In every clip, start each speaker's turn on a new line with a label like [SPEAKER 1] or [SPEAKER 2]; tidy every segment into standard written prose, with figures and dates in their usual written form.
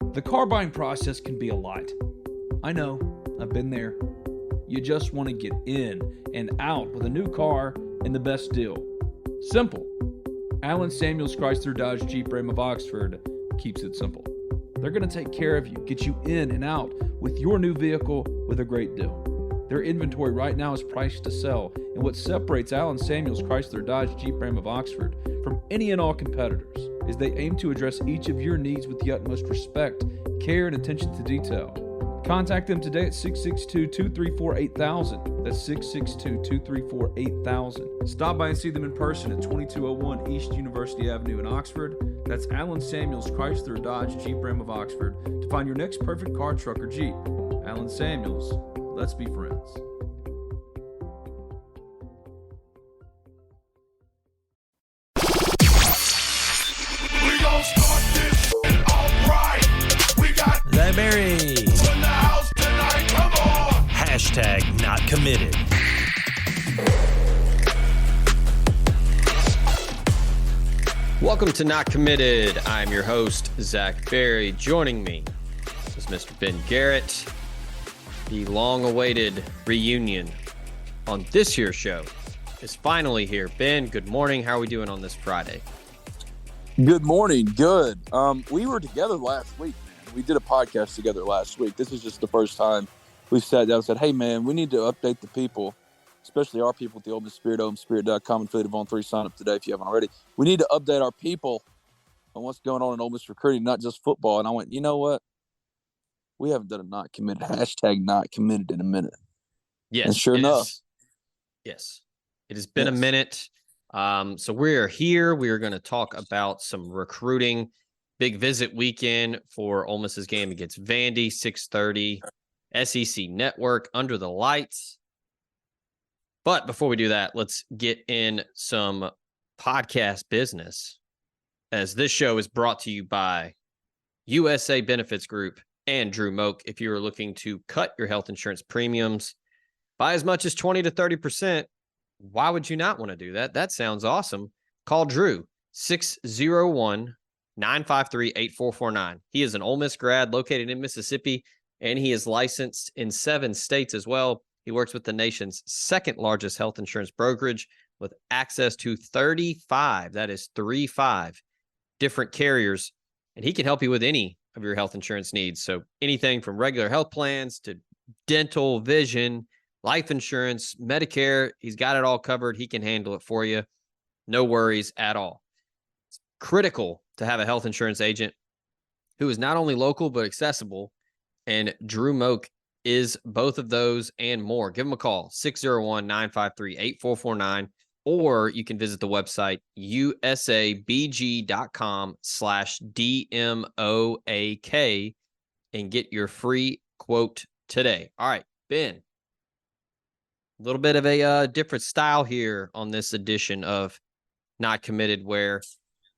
[SPEAKER 1] The car buying process can be a lot. I know, I've been there. You just want to get in and out with a new car and the best deal. Simple. Allen Samuels Chrysler Dodge Jeep Ram of Oxford keeps it simple. They're going to take care of you, get you in and out with your new vehicle with a great deal. Their inventory right now is priced to sell, and what separates Allen Samuels Chrysler Dodge Jeep Ram of Oxford from any and all competitors is they aim to address each of your needs with the utmost respect, care, and attention to detail. Contact them today at 662-234-8000. That's 662-234-8000. Stop by and see them in person at 2201 East University Avenue in Oxford. That's Allen Samuels Chrysler Dodge Jeep Ram of Oxford to find your next perfect car, truck, or Jeep. Allen Samuels, let's be friends.
[SPEAKER 2] The Berry. Hashtag not committed.
[SPEAKER 3] Welcome to Not Committed. I'm your host, Zach Berry. Joining me is Mr. Ben Garrett. The long-awaited reunion on this year's show is finally here. Ben, good morning. How are we doing on this Friday?
[SPEAKER 4] Good morning. Good. We were together last week, man. We did a podcast together last week. This is just the first time we sat down and said, hey, man, we need to update the people, especially our people at the Ole Miss Spirit, OleMissSpirit.com, and affiliate of On3. Sign up today if you haven't already. We need to update our people on what's going on in Ole Miss recruiting, not just football. And I went, you know what? We haven't done a not committed, hashtag not committed in a minute.
[SPEAKER 3] Yes.
[SPEAKER 4] And sure enough.
[SPEAKER 3] Yes. It has been a minute. So we are here. We are going to talk about some recruiting. Big visit weekend for Ole Miss's game against Vandy, 6:30, SEC Network, under the lights. But before we do that, let's get in some podcast business, as this show is brought to you by USA Benefits Group and Drew Moak. If you are looking to cut your health insurance premiums by as much as 20 to 30%, why would you not want to do that? That sounds awesome. Call Drew, 601-953-8449. He is an Ole Miss grad located in Mississippi, and he is licensed in 7 states as well. He works with the nation's second largest health insurance brokerage with access to 35, that is 35, different carriers, and he can help you with any of your health insurance needs. So anything from regular health plans to dental, vision, life insurance, Medicare, he's got it all covered. He can handle it for you. No worries at all. It's critical to have a health insurance agent who is not only local but accessible, and Drew Moak is both of those and more. Give him a call, 601-953-8449, or you can visit the website usabg.com/DMOAK and get your free quote today. All right, Ben, a little bit of a different style here on this edition of Not Committed, where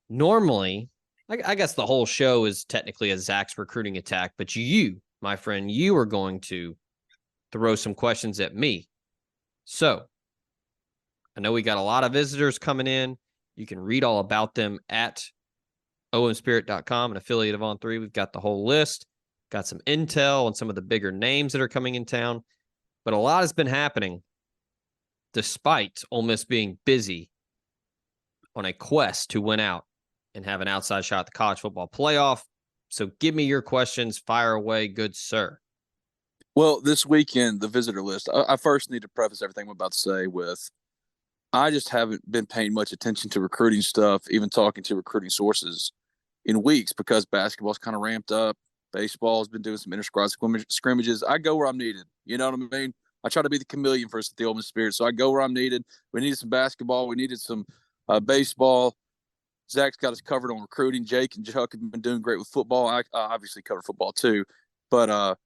[SPEAKER 3] normally, I guess the whole show is technically a Zach's recruiting attack, but you, my friend, you are going to throw some questions at me. So I know we got a lot of visitors coming in. You can read all about them at omspirit.com, an affiliate of On3. We've got the whole list, got some intel on some of the bigger names that are coming in town, but a lot has been happening despite Ole Miss being busy on a quest to win out and have an outside shot at the college football playoff. So give me your questions. Fire away, good sir.
[SPEAKER 4] Well, this weekend, the visitor list, I first need to preface everything I'm about to say with, I just haven't been paying much attention to recruiting stuff, even talking to recruiting sources in weeks, because basketball's kind of ramped up. Baseball has been doing some inter-squad scrimmages. I go where I'm needed. You know what I mean? I try to be the chameleon for us at the Ole Miss Spirit, so I go where I'm needed. We needed some basketball. We needed some baseball. Zach's got us covered on recruiting. Jake and Chuck have been doing great with football. I obviously cover football too, but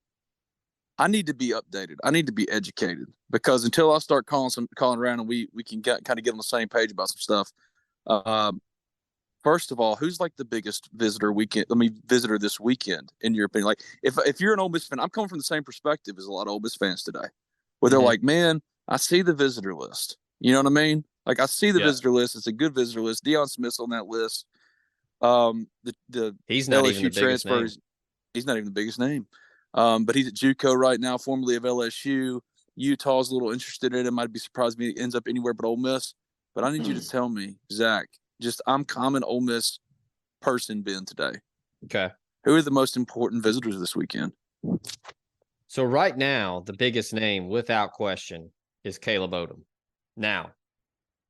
[SPEAKER 4] I need to be updated. I need to be educated, because until I start calling around and we can kind of get on the same page about some stuff. First of all, who's like the biggest visitor this weekend in your opinion? Like if you're an Ole Miss fan, I'm coming from the same perspective as a lot of Ole Miss fans today, where they're like, man, I see the visitor list. You know what I mean? Like, I see the visitor list. It's a good visitor list. Deion Smith's on that list. The
[SPEAKER 3] He's not
[SPEAKER 4] LSU
[SPEAKER 3] even the biggest
[SPEAKER 4] transfers.
[SPEAKER 3] name.
[SPEAKER 4] he's not even the biggest name. But he's at JUCO right now, formerly of LSU. Utah's a little interested in him. I'd be surprised if he ends up anywhere but Ole Miss. But I need you to tell me, Zach, I'm common Ole Miss person, Ben, today.
[SPEAKER 3] Okay.
[SPEAKER 4] Who are the most important visitors this weekend?
[SPEAKER 3] So right now, the biggest name, without question, is Caleb Odom. Now,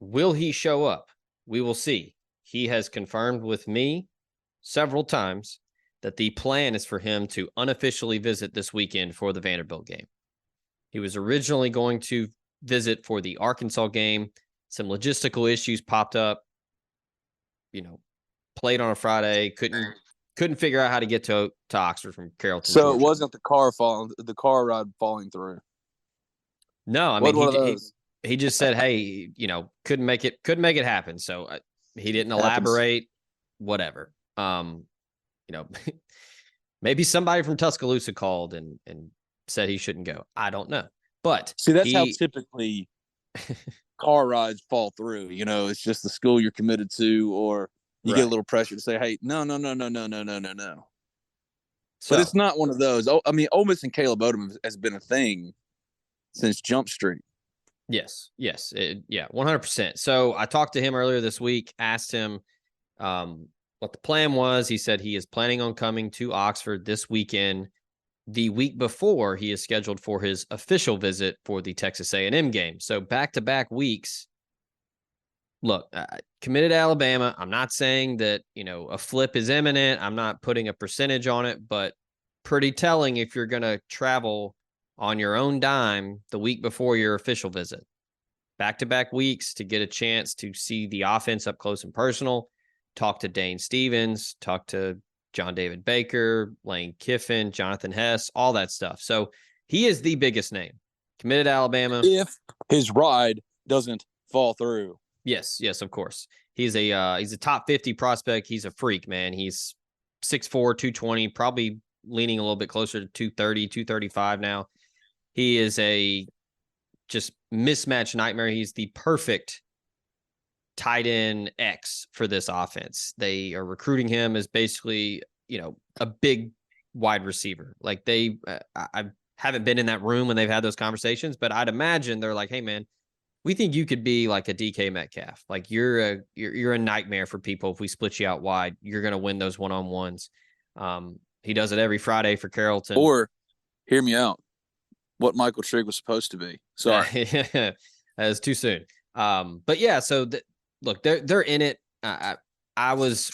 [SPEAKER 3] will he show up? We will see. He has confirmed with me several times that the plan is for him to unofficially visit this weekend for the Vanderbilt game. He was originally going to visit for the Arkansas game. Some logistical issues popped up. Played on a Friday, couldn't figure out how to get to Oxford from Carrollton.
[SPEAKER 4] So
[SPEAKER 3] Georgia.
[SPEAKER 4] It wasn't the car ride falling through.
[SPEAKER 3] No, I mean he just said, hey, couldn't make it happen. So he didn't elaborate. Whatever. Maybe somebody from Tuscaloosa called and said he shouldn't go. I don't know. But
[SPEAKER 4] see, that's how typically car rides fall through. It's just the school you're committed to, or you get a little pressure to say, hey, no. So, but it's not one of those. I mean, Ole Miss and Caleb Odom has been a thing since Jump Street.
[SPEAKER 3] Yes. 100%. So I talked to him earlier this week, asked him what the plan was. He said he is planning on coming to Oxford this weekend. The week before, he is scheduled for his official visit for the Texas A&M game. So back-to-back weeks. Look, committed to Alabama. I'm not saying that, a flip is imminent. I'm not putting a percentage on it, but pretty telling if you're going to travel on your own dime the week before your official visit. Back-to-back weeks to get a chance to see the offense up close and personal, talk to Dane Stevens, talk to John David Baker, Lane Kiffin, Jonathan Hess, all that stuff. So he is the biggest name. Committed to Alabama.
[SPEAKER 4] If his ride doesn't fall through.
[SPEAKER 3] Yes, of course. He's a top 50 prospect. He's a freak, man. He's 6'4", 220, probably leaning a little bit closer to 230, 235 now. He is a just mismatch nightmare. He's the perfect tight end X for this offense. They are recruiting him as basically, a big wide receiver. Like I haven't been in that room when they've had those conversations, but I'd imagine they're like, hey man, we think you could be like a DK Metcalf. Like you're a nightmare for people. If we split you out wide, you're going to win those one-on-ones. He does it every Friday for Carrollton.
[SPEAKER 4] Or hear me out. What Michael Trigg was supposed to be. Sorry.
[SPEAKER 3] That is too soon. But yeah, so look, they're in it. I was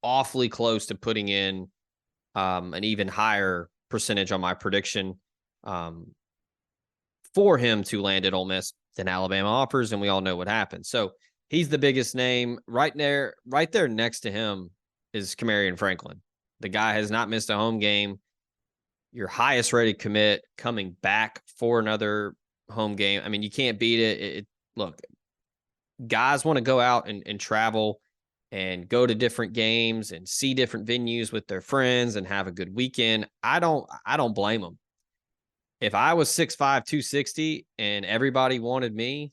[SPEAKER 3] awfully close to putting in an even higher percentage on my prediction for him to land at Ole Miss than Alabama offers, and we all know what happened. So he's the biggest name. Right there next to him is Kamarion Franklin. The guy has not missed a home game. Your highest rated commit coming back for another home game. I mean, you can't beat it. Look, guys want to go out and travel and go to different games and see different venues with their friends and have a good weekend. I don't blame them. If I was 6'5", 260 and everybody wanted me,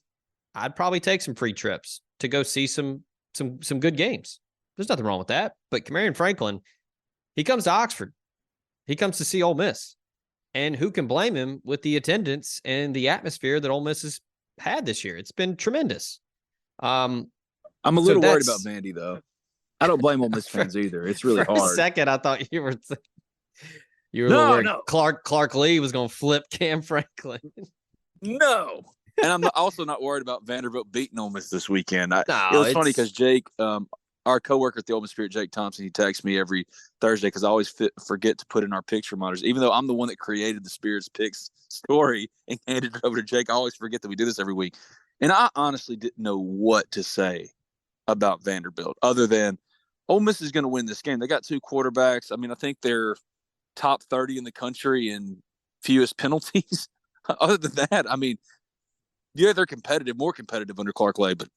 [SPEAKER 3] I'd probably take some free trips to go see some good games. There's nothing wrong with that. But Kamarion Franklin, he comes to Oxford. He comes to see Ole Miss. And who can blame him with the attendance and the atmosphere that Ole Miss has had this year? It's been tremendous.
[SPEAKER 4] I'm a little worried about Vandy, though. I don't blame Ole Miss fans either. It's really hard.
[SPEAKER 3] For a second, I thought you were worried Clark Lee was going to flip Cam Franklin.
[SPEAKER 4] No. And I'm also not worried about Vanderbilt beating Ole Miss this weekend. It was funny because Jake, our coworker at the Ole Miss Spirit, Jake Thompson, he texts me every Thursday because I always forget to put in our picture reminders. Even though I'm the one that created the Spirit's Picks story and handed it over to Jake, I always forget that we do this every week. And I honestly didn't know what to say about Vanderbilt other than Ole Miss is going to win this game. They got two quarterbacks. I mean, I think they're top 30 in the country in fewest penalties. Other than that, I mean, yeah, they're competitive, more competitive under Clark Lay, but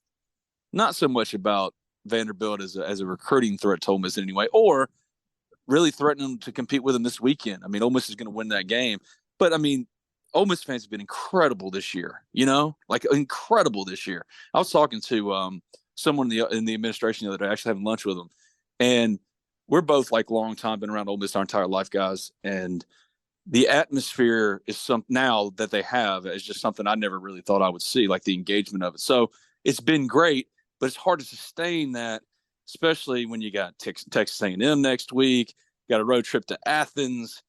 [SPEAKER 4] not so much about Vanderbilt as a recruiting threat to Ole Miss in any way, or really threatening to compete with them this weekend. I mean, Ole Miss is going to win that game. But, I mean, Ole Miss fans have been incredible this year, like incredible this year. I was talking to someone in the administration the other day, actually having lunch with them, and we're both like long time been around Ole Miss our entire life, guys, and the atmosphere is now that they have is just something I never really thought I would see, like the engagement of it. So it's been great, but it's hard to sustain that, especially when you got Texas A&M next week, got a road trip to Athens.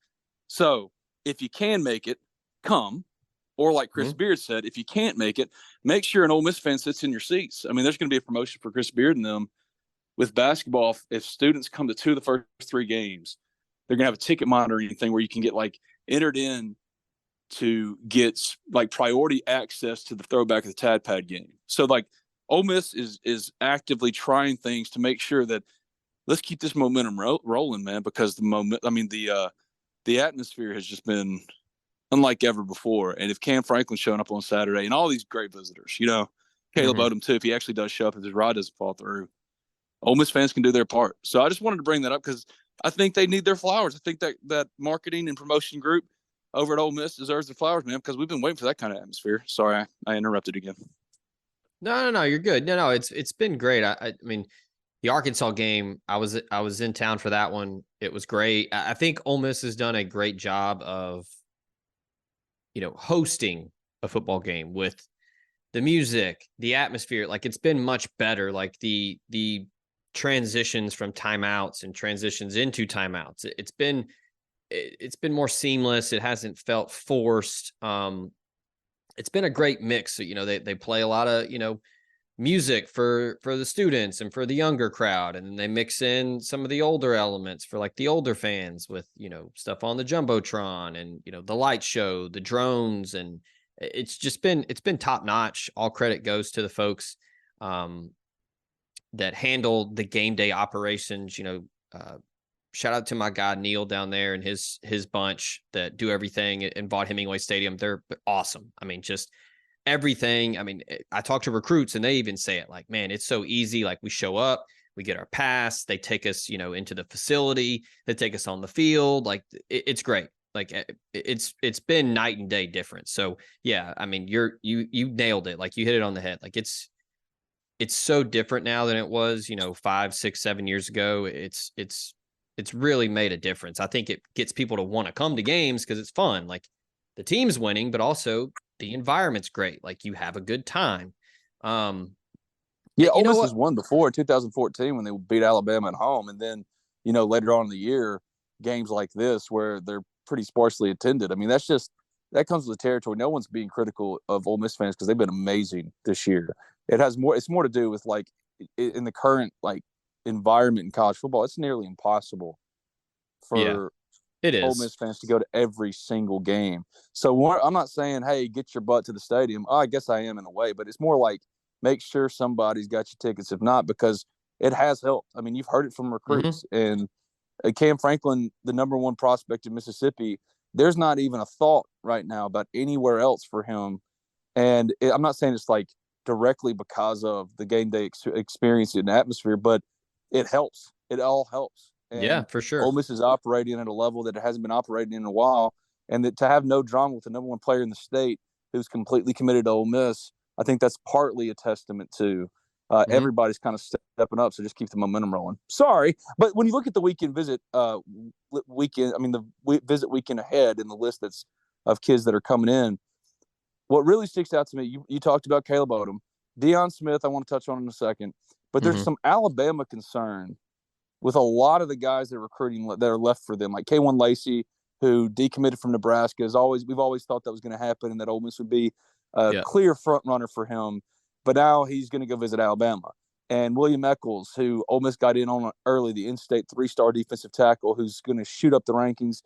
[SPEAKER 4] So if you can make it, come. Or like Chris Beard said, if you can't make it, make sure an Ole Miss fan sits in your seats. I mean, there's going to be a promotion for Chris Beard and them with basketball. If students come to 2 of the first 3 games, they're going to have a ticket monitoring thing where you can get like entered in to get like priority access to the throwback of the Tad Pad game. So like Ole Miss is actively trying things to make sure that let's keep this momentum rolling, man, because the atmosphere has just been unlike ever before. And if Cam Franklin's showing up on Saturday and all these great visitors, Caleb Odom too, if he actually does show up, if his ride doesn't fall through, Ole Miss fans can do their part. So I just wanted to bring that up because I think they need their flowers. I think that marketing and promotion group over at Ole Miss deserves their flowers, man, because we've been waiting for that kind of atmosphere. Sorry, I interrupted again.
[SPEAKER 3] No, you're good. No, it's been great. I mean, the Arkansas game, I was in town for that one. It was great. I think Ole Miss has done a great job of, hosting a football game with the music, the atmosphere. Like it's been much better. Like the transitions from timeouts and transitions into timeouts. It's been more seamless. It hasn't felt forced. It's been a great mix. So, they play a lot of, music for the students and for the younger crowd. And then they mix in some of the older elements for like the older fans with, stuff on the Jumbotron and, the light show, the drones. And it's been top notch. All credit goes to the folks, that handle the game day operations. Shout out to my guy Neil down there and his bunch that do everything in Vaught Hemingway Stadium. They're awesome. I mean, just everything. I mean, I talk to recruits and they even say it like, man, it's so easy. Like we show up, we get our pass, they take us, into the facility, they take us on the field. Like it's great. Like it's been night and day difference. So yeah, I mean, you nailed it. Like you hit it on the head. Like it's so different now than it was, 5, 6, 7 years ago. It's really made a difference. I think it gets people to want to come to games because it's fun. Like the team's winning, but also the environment's great. Like you have a good time.
[SPEAKER 4] Ole Miss has won before in 2014 when they beat Alabama at home. And then, later on in the year, games like this where they're pretty sparsely attended. I mean, that comes with the territory. No one's being critical of Ole Miss fans because they've been amazing this year. It's more to do with like in the current like environment in college football, it's nearly impossible for
[SPEAKER 3] it is.
[SPEAKER 4] Ole Miss fans to go to every single game. So I'm not saying, hey, get your butt to the stadium. I guess I am in a way, but it's more like make sure somebody's got your tickets. If not, because it has helped. I mean, you've heard it from recruits and Cam Franklin, the number 1 prospect in Mississippi, there's not even a thought right now about anywhere else for him. And I'm not saying it's like directly because of the game day experience and atmosphere, but it helps. It all helps. And
[SPEAKER 3] yeah, for sure.
[SPEAKER 4] Ole Miss is operating at a level that it hasn't been operating in a while. And that to have no drama with the number 1 player in the state who's completely committed to Ole Miss, I think that's partly a testament to everybody's kind of stepping up. So just keep the momentum rolling. Sorry, but when you look at the weekend visit visit weekend ahead in the list that's of kids that are coming in, what really sticks out to me, you talked about Caleb Odom, Deion Smith. I want to touch on in a second, but there's some Alabama concern with a lot of the guys that are recruiting that are left for them, like Kewan Lacy, who decommitted from Nebraska. We've always thought that was going to happen and that Ole Miss would be a clear front runner for him. But now he's going to go visit Alabama. And William Echoles, who Ole Miss got in on early, the in-state 3-star defensive tackle, who's going to shoot up the rankings.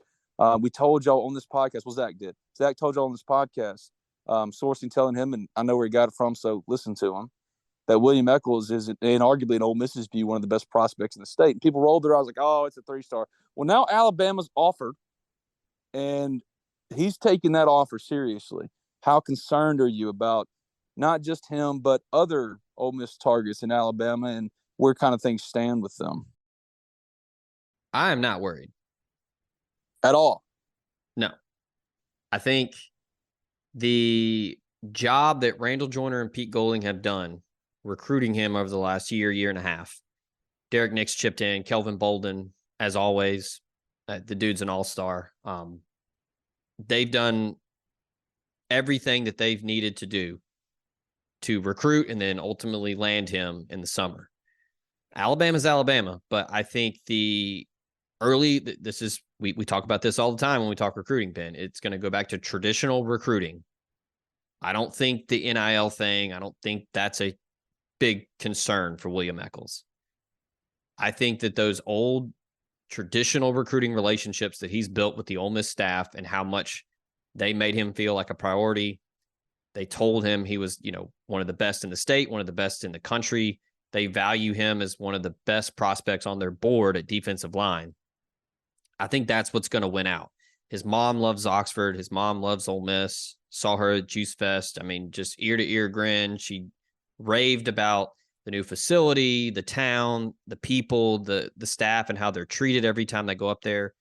[SPEAKER 4] We told y'all on this podcast, Zach did. Zach told y'all on this podcast, sourcing telling him, and I know where he got it from, so listen to him, that William Echoles is, and arguably in Ole Miss's view, one of the best prospects in the state. And people rolled their eyes like, oh, it's a 3-star. Well, now Alabama's offered, and he's taking that offer seriously. How concerned are you about not just him, but other Ole Miss targets in Alabama and where kind of things stand with them?
[SPEAKER 3] I am not worried.
[SPEAKER 4] At all?
[SPEAKER 3] No. I think the job that Randall Joyner and Pete Golding have done recruiting him over the last year and a half, Derek Nix chipped in, Kelvin Bolden, as always. The dude's an all-star. They've done everything that they've needed to do to recruit and then ultimately land him in the summer. Alabama's Alabama, but I think we talk about this all the time when we talk recruiting, Ben. It's going to go back to traditional recruiting. I don't think the NIL thing, I don't think that's a big concern for William Echoles. I think that those old traditional recruiting relationships that he's built with the Ole Miss staff and how much they made him feel like a priority. They told him he was, one of the best in the state, one of the best in the country. They value him as one of the best prospects on their board at defensive line. I think that's what's going to win out. His mom loves Oxford. His mom loves Ole Miss. Saw her at Juice Fest. I mean, just ear to ear grin. She raved about the new facility, the town, the people, the staff, and how they're treated every time they go up there.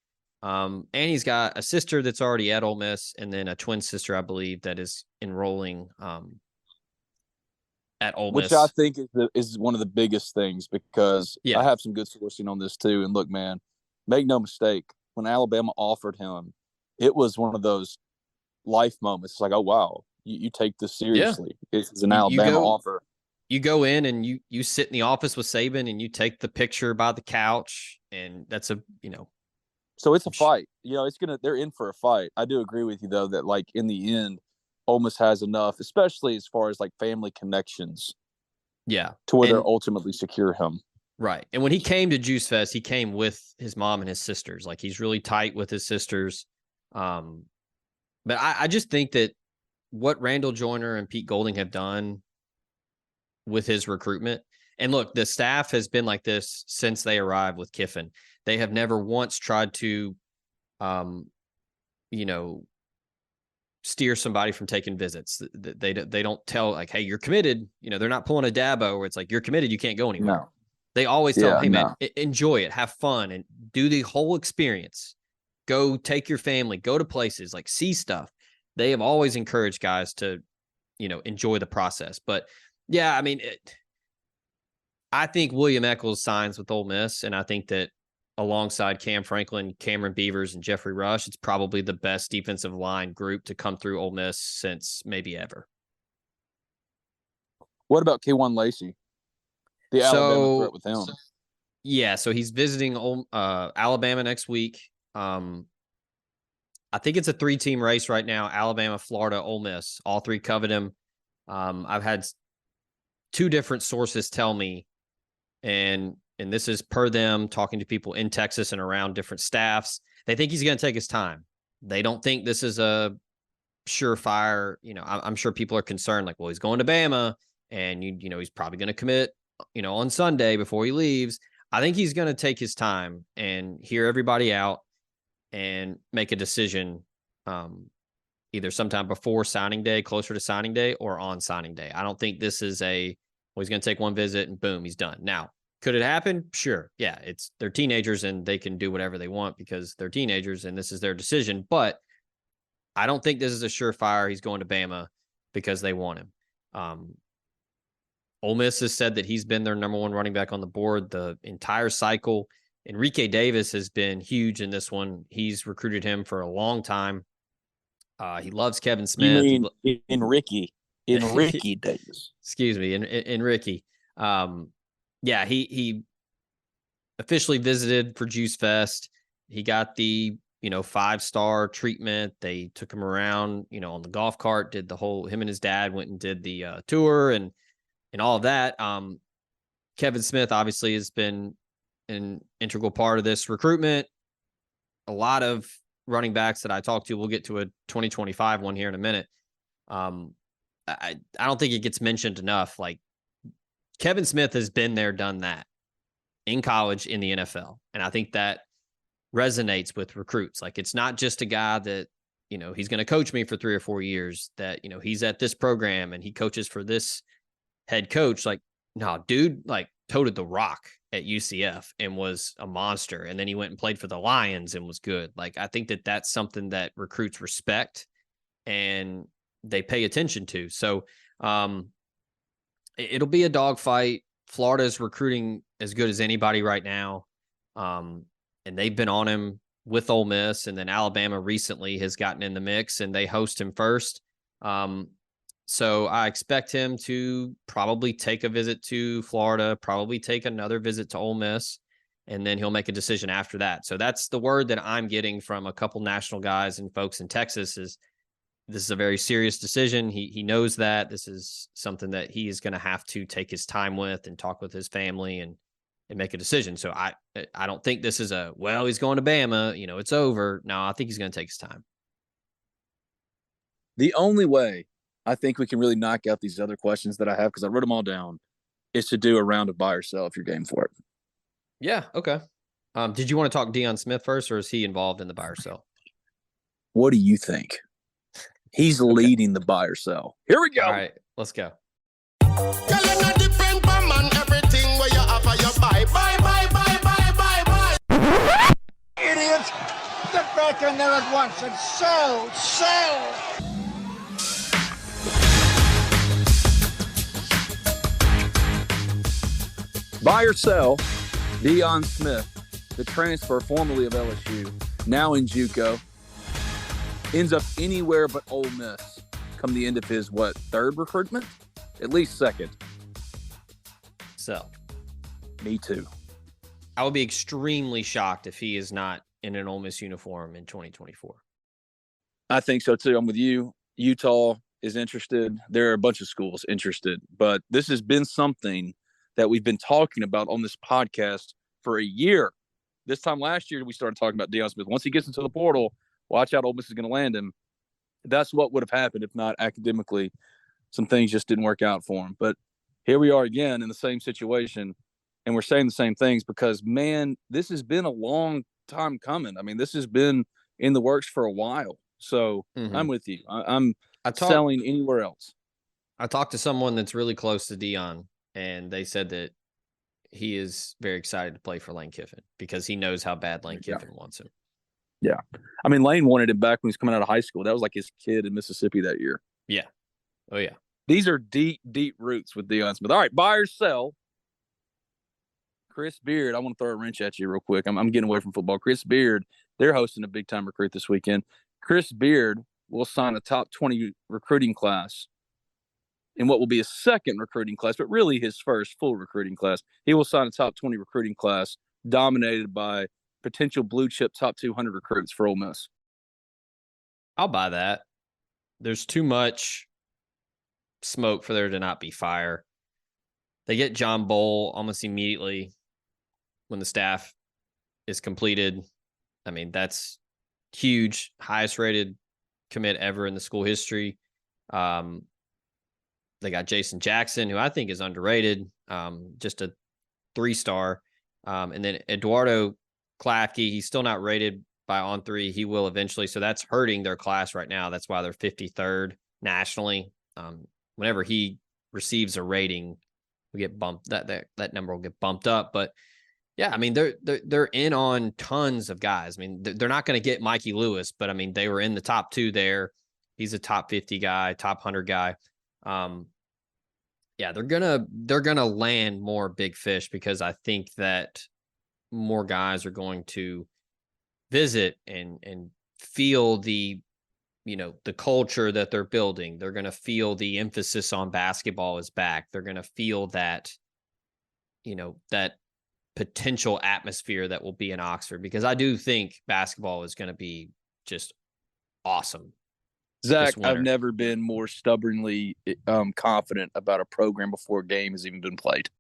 [SPEAKER 3] And he's got a sister that's already at Ole Miss, and then a twin sister, I believe, that is enrolling at Ole Miss.
[SPEAKER 4] Which I think is one of the biggest things, because
[SPEAKER 3] Yeah.
[SPEAKER 4] I have some good sourcing on this too. And look, man, make no mistake, when Alabama offered him, it was one of those life moments. It's like, oh, wow, you take this seriously. Yeah. It's an Alabama offer.
[SPEAKER 3] You go in and you sit in the office with Saban and you take the picture by the couch, and that's
[SPEAKER 4] So it's a fight. They're in for a fight. I do agree with you though that like in the end, Ole Miss has enough, especially as far as like family connections.
[SPEAKER 3] Yeah.
[SPEAKER 4] To where they'll ultimately secure him.
[SPEAKER 3] Right. And when he came to Juice Fest, he came with his mom and his sisters. Like, he's really tight with his sisters. But I just think that what Randall Joyner and Pete Golding have done with his recruitment, and look, the staff has been like this since they arrived with Kiffin. They have never once tried to, steer somebody from taking visits. They don't tell like, hey, you're committed. They're not pulling a Dabo where it's like, you're committed, you can't go anywhere. No. They always tell them, hey, man, enjoy it, have fun, and do the whole experience. Go take your family, go to places, like, see stuff. They have always encouraged guys to, enjoy the process. But, yeah, I mean, I think William Echoles signs with Ole Miss, and I think that alongside Cam Franklin, Cameron Beavers, and Jeffrey Rush, it's probably the best defensive line group to come through Ole Miss since maybe ever.
[SPEAKER 4] What about Kewan Lacy? The Alabama threat with him.
[SPEAKER 3] Yeah, so he's visiting Alabama next week. I think it's a 3-team race right now: Alabama, Florida, Ole Miss. All three covet him. I've had 2 different sources tell me, and this is per them talking to people in Texas and around different staffs. They think he's going to take his time. They don't think this is a surefire. I'm sure people are concerned, like, well, he's going to Bama, and he's probably going to commit, on Sunday before he leaves. I think he's going to take his time and hear everybody out and make a decision, either sometime before signing day, closer to signing day, or on signing day. I don't think this is he's going to take one visit and boom, he's done. Now, could it happen? Sure. Yeah, they're teenagers and they can do whatever they want because they're teenagers and this is their decision. But I don't think this is a surefire he's going to Bama because they want him. Ole Miss has said that he's been their number 1 running back on the board the entire cycle. Enrique Davis has been huge in this one. He's recruited him for a long time. He loves Kevin Smith.
[SPEAKER 4] You mean Enrique Davis.
[SPEAKER 3] Excuse me, Enrique. Yeah, he officially visited for Juice Fest. He got the 5-star treatment. They took him around, on the golf cart, did the whole, him and his dad went and did the tour and all of that. Kevin Smith obviously has been an integral part of this recruitment. A lot of running backs that I talked to, we'll get to a 2025 one here in a minute. I don't think it gets mentioned enough. Like, Kevin Smith has been there, done that in college, in the NFL. And I think that resonates with recruits. Like, it's not just a guy that, he's going to coach me for 3 or 4 years, that, he's at this program and he coaches for this head coach. Like, no, dude, like, toted the rock at UCF and was a monster. And then he went and played for the Lions and was good. Like, I think that that's something that recruits respect and they pay attention to. So, it'll be a dogfight. Florida's recruiting as good as anybody right now. and they've been on him with Ole Miss, and then Alabama recently has gotten in the mix, and they host him first. So I expect him to probably take a visit to Florida, probably take another visit to Ole Miss, and then he'll make a decision after that. So that's the word that I'm getting from a couple national guys and folks in Texas is this is a very serious decision. He knows that this is something that he is going to have to take his time with and talk with his family and make a decision. So I don't think this is he's going to Bama, it's over. No, I think he's going to take his time.
[SPEAKER 4] The only way I think we can really knock out these other questions that I have, because I wrote them all down, is to do a round of buy or sell if you're game for it.
[SPEAKER 3] Yeah, okay. Did you want to talk Deion Smith first, or is he involved in the buy or sell?
[SPEAKER 4] What do you think? He's leading the buy or sell. Here we go.
[SPEAKER 3] All right, let's go.
[SPEAKER 5] Idiots! Get back in there at once and sell!
[SPEAKER 4] Buy or sell, Deion Smith, the transfer formerly of LSU, now in JUCO, ends up anywhere but Ole Miss come the end of his, third recruitment? At least second.
[SPEAKER 3] Sell.
[SPEAKER 4] Me too.
[SPEAKER 3] I would be extremely shocked if he is not in an Ole Miss uniform in 2024.
[SPEAKER 4] I think so too. I'm with you. Utah is interested. There are a bunch of schools interested, but this has been something that we've been talking about on this podcast for a year. This time last year, we started talking about Deion Smith. Once he gets into the portal, watch out, Ole Miss is going to land him. That's what would have happened if not academically. Some things just didn't work out for him. But here we are again in the same situation, and we're saying the same things because, man, this has been a long time coming. I mean, this has been in the works for a while. So I'm with you. I'm selling anywhere else.
[SPEAKER 3] I talked to someone that's really close to Deion, and they said that he is very excited to play for Lane Kiffin because he knows how bad Lane Kiffin wants him.
[SPEAKER 4] Yeah. I mean, Lane wanted him back when he was coming out of high school. That was like his kid in Mississippi that year.
[SPEAKER 3] Yeah. Oh, yeah.
[SPEAKER 4] These are deep, deep roots with Deion Smith. All right, buy or sell. Chris Beard, I want to throw a wrench at you real quick. I'm getting away from football. Chris Beard, they're hosting a big-time recruit this weekend. Chris Beard will sign a top 20 recruiting class in what will be his second recruiting class, but really his first full recruiting class. He will sign a top 20 recruiting class dominated by potential blue-chip top 200 recruits for Ole Miss.
[SPEAKER 3] I'll buy that. There's too much smoke for there to not be fire. They get John Bowl almost immediately when the staff is completed. I mean, that's huge, highest rated commit ever in the school history. They got Jason Jackson, who I think is underrated, just a 3-star. And then Eduardo Klafke, he's still not rated by On3. He will eventually. So that's hurting their class right now. That's why they're 53rd nationally. Whenever he receives a rating, we get bumped. That number will get bumped up. But yeah, I mean, they're in on tons of guys. I mean, they're not going to get Mikey Lewis, but I mean, they were in the top 2 there. He's a top 50 guy, top 100 guy. Yeah, they're gonna land more big fish because I think that more guys are going to visit and feel the culture that they're building. They're going to feel the emphasis on basketball is back. They're going to feel that, that potential atmosphere that will be in Oxford, because I do think basketball is going to be just awesome.
[SPEAKER 4] Zach, I've never been more stubbornly confident about a program before a game has even been played.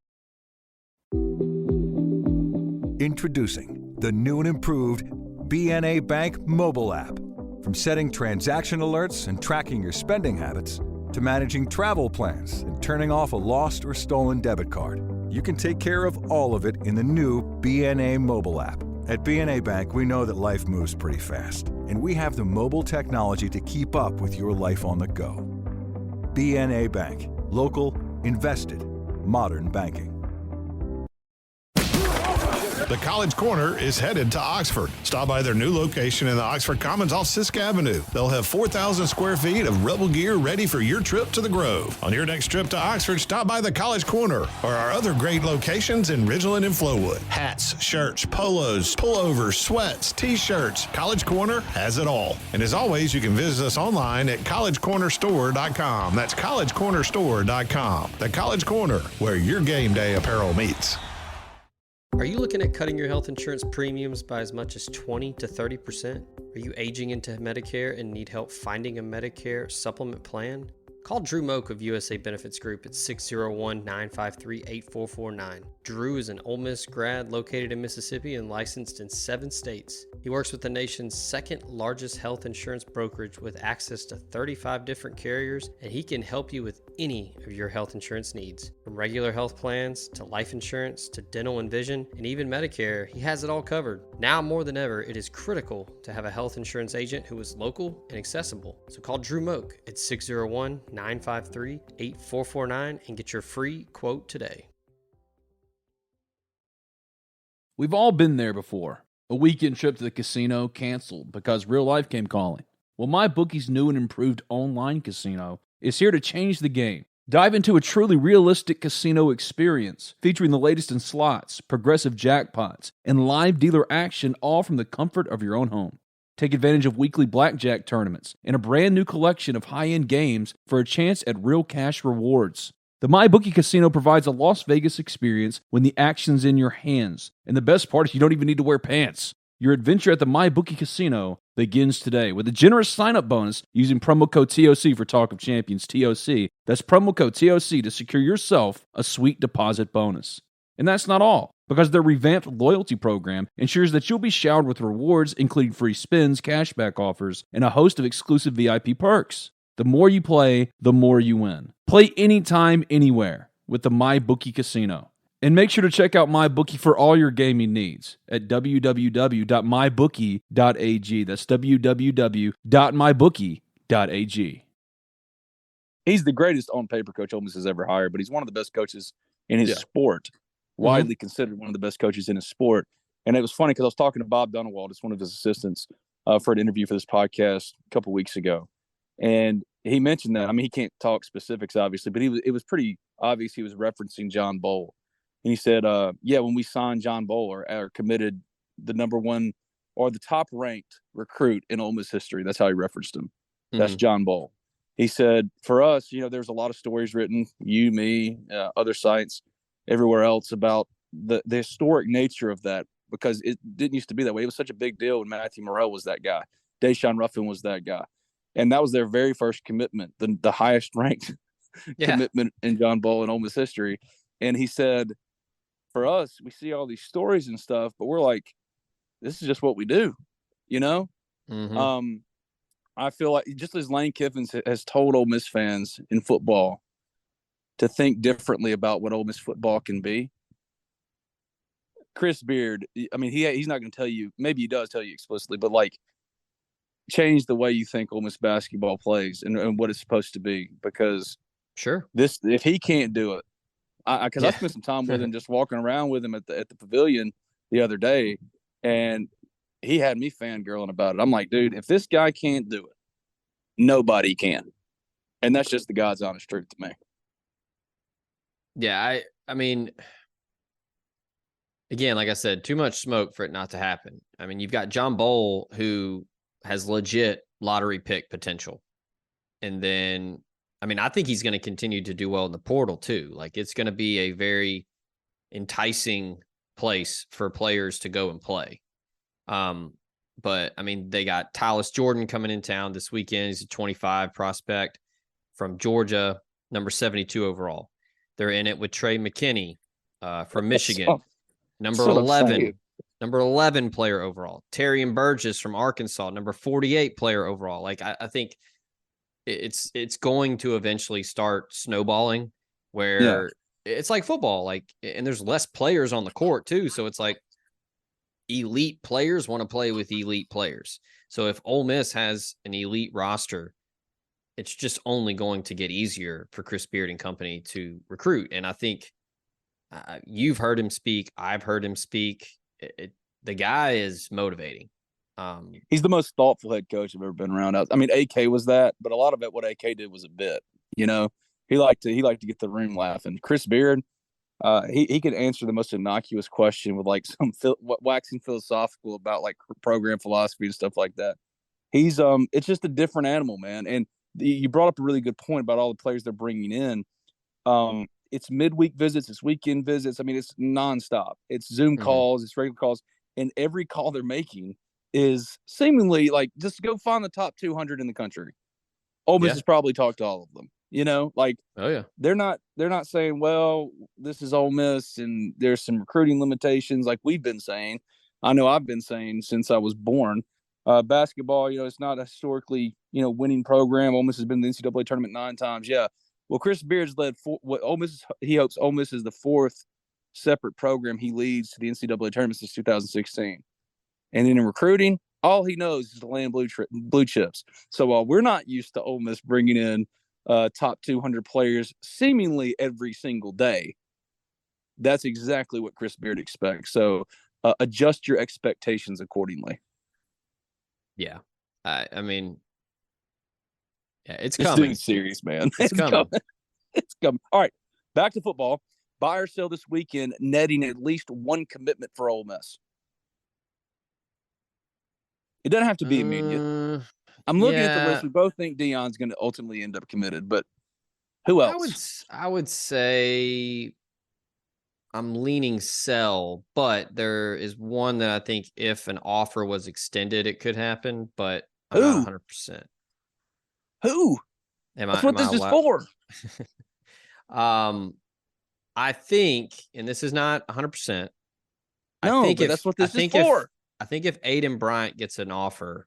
[SPEAKER 6] Introducing the new and improved BNA Bank mobile app. From setting transaction alerts and tracking your spending habits to managing travel plans and turning off a lost or stolen debit card, you can take care of all of it in the new BNA mobile app. At BNA Bank, we know that life moves pretty fast, and we have the mobile technology to keep up with your life on the go. BNA Bank. Local, invested, modern banking.
[SPEAKER 7] The College Corner is headed to Oxford. Stop by their new location in the Oxford Commons off Sisk Avenue. They'll have 4,000 square feet of Rebel gear ready for your trip to the Grove. On your next trip to Oxford, stop by the College Corner or our other great locations in Ridgeland and Flowood. Hats, shirts, polos, pullovers, sweats, t-shirts. College Corner has it all. And as always, you can visit us online at collegecornerstore.com. That's collegecornerstore.com. The College Corner, where your game day apparel meets.
[SPEAKER 3] Are you looking at cutting your health insurance premiums by as much as 20 to 30%? Are you aging into Medicare and need help finding a Medicare supplement plan? Call Drew Moak of USA Benefits Group at 601-953-8449. Drew is an Ole Miss grad located in Mississippi and licensed in 7 states. He works with the nation's second largest health insurance brokerage with access to 35 different carriers, and he can help you with any of your health insurance needs. From regular health plans to life insurance to dental and vision and even Medicare, he has it all covered. Now more than ever, it is critical to have a health insurance agent who is local and accessible. So call Drew Moak at 601-953-8449 and get your free quote today.
[SPEAKER 1] We've all been there before. A weekend trip to the casino canceled because real life came calling. Well, MyBookie's new and improved online casino is here to change the game. Dive into a truly realistic casino experience featuring the latest in slots, progressive jackpots, and live dealer action, all from the comfort of your own home. Take advantage of weekly blackjack tournaments and a brand new collection of high-end games for a chance at real cash rewards. The MyBookie Casino provides a Las Vegas experience when the action's in your hands. And the best part is you don't even need to wear pants. Your adventure at the MyBookie Casino begins today with a generous sign-up bonus using promo code TOC for Talk of Champions, TOC. That's promo code TOC to secure yourself a sweet deposit bonus. And that's not all, because their revamped loyalty program ensures that you'll be showered with rewards, including free spins, cashback offers, and a host of exclusive VIP perks. The more you play, the more you win. Play anytime, anywhere with the MyBookie Casino. And make sure to check out MyBookie for all your gaming needs at www.mybookie.ag. That's www.mybookie.ag.
[SPEAKER 4] He's the greatest on-paper coach Ole Miss has ever hired, but he's one of the best coaches in his sport, widely considered one of the best coaches in his sport. And it was funny because I was talking to Bob Dunawald, it's one of his assistants, for an interview for this podcast a couple weeks ago. And he mentioned that. I mean, he can't talk specifics, obviously, but it was pretty obvious he was referencing John Bowl. And he said, when we signed John Bowl or committed the number one or the top-ranked recruit in Ole Miss history, that's how he referenced him. That's John Bowl. He said, for us, there's a lot of stories written, you, me, other sites, everywhere else, about the historic nature of that, because it didn't used to be that way. It was such a big deal when Matthew Morrell was that guy. Deshaun Ruffin was that guy. And that was their very first commitment, the highest ranked commitment in John Bowl and Ole Miss history. And he said, for us, we see all these stories and stuff, but we're like, this is just what we do, I feel like just as Lane Kiffin has told Ole Miss fans in football to think differently about what Ole Miss football can be, Chris Beard, I mean, he's not going to tell you, maybe he does tell you explicitly, but like, change the way you think Ole Miss basketball plays and what it's supposed to be, because if he can't do it, because I spent some time with him, just walking around with him at the pavilion the other day, and he had me fangirling about it. I'm like, dude, if this guy can't do it, nobody can. And that's just the God's honest truth to me.
[SPEAKER 3] Yeah, I mean, again, like I said, too much smoke for it not to happen. I mean, you've got John Bowl, who has legit lottery pick potential. And then, I mean, I think he's going to continue to do well in the portal too. Like, it's going to be a very enticing place for players to go and play. But I mean, they got Tyus Jordan coming in town this weekend. He's a 25 prospect from Georgia, number 72 overall. They're in it with Trey McKinney from Michigan, number 11. Number 11 player overall. Terrion Burgess from Arkansas, number 48 player overall. Like, I think it's going to eventually start snowballing where it's like football, like, and there's less players on the court too. So it's like elite players want to play with elite players. So if Ole Miss has an elite roster, it's just only going to get easier for Chris Beard and company to recruit. And I think you've heard him speak. I've heard him speak. the guy is motivating.
[SPEAKER 4] He's the most thoughtful head coach I've ever been around. I mean, AK was that, but a lot of it, what AK did was a bit. You know, he liked to get the room laughing. Chris Beard, he could answer the most innocuous question with like some waxing philosophical about like program philosophy and stuff like that. He's it's just a different animal, man. And you brought up a really good point about all the players they're bringing in. It's midweek visits, it's weekend visits. I mean, it's nonstop. It's Zoom calls, it's regular calls, and every call they're making is seemingly like just go find the top 200 in the country. Ole Miss has probably talked to all of them. You know, like they're not saying, well, this is Ole Miss and there's some recruiting limitations like we've been saying. I know I've been saying since I was born. Basketball, you know, it's not a historically, you know, winning program. Ole Miss has been in the NCAA tournament 9 times. Yeah. Well, Chris Beard's led he hopes Ole Miss is the 4th separate program he leads to the NCAA tournament since 2016. And then in recruiting, all he knows is to land blue chips. So while we're not used to Ole Miss bringing in top 200 players seemingly every single day, that's exactly what Chris Beard expects. So adjust your expectations accordingly.
[SPEAKER 3] Yeah. I mean, yeah, it's
[SPEAKER 4] this
[SPEAKER 3] coming.
[SPEAKER 4] Dude's serious, man.
[SPEAKER 3] It's coming.
[SPEAKER 4] It's coming. All right, back to football. Buy or sell this weekend, netting at least one commitment for Ole Miss. It doesn't have to be immediate. I'm looking at the list. We both think Deion's going to ultimately end up committed, but who else?
[SPEAKER 3] I would say I'm leaning sell, but there is one that I think if an offer was extended, it could happen, but I'm not 100%.
[SPEAKER 4] Who? That's what this is for.
[SPEAKER 3] I think, and this is not 100%.
[SPEAKER 4] That's what this is for.
[SPEAKER 3] I think if Aiden Bryant gets an offer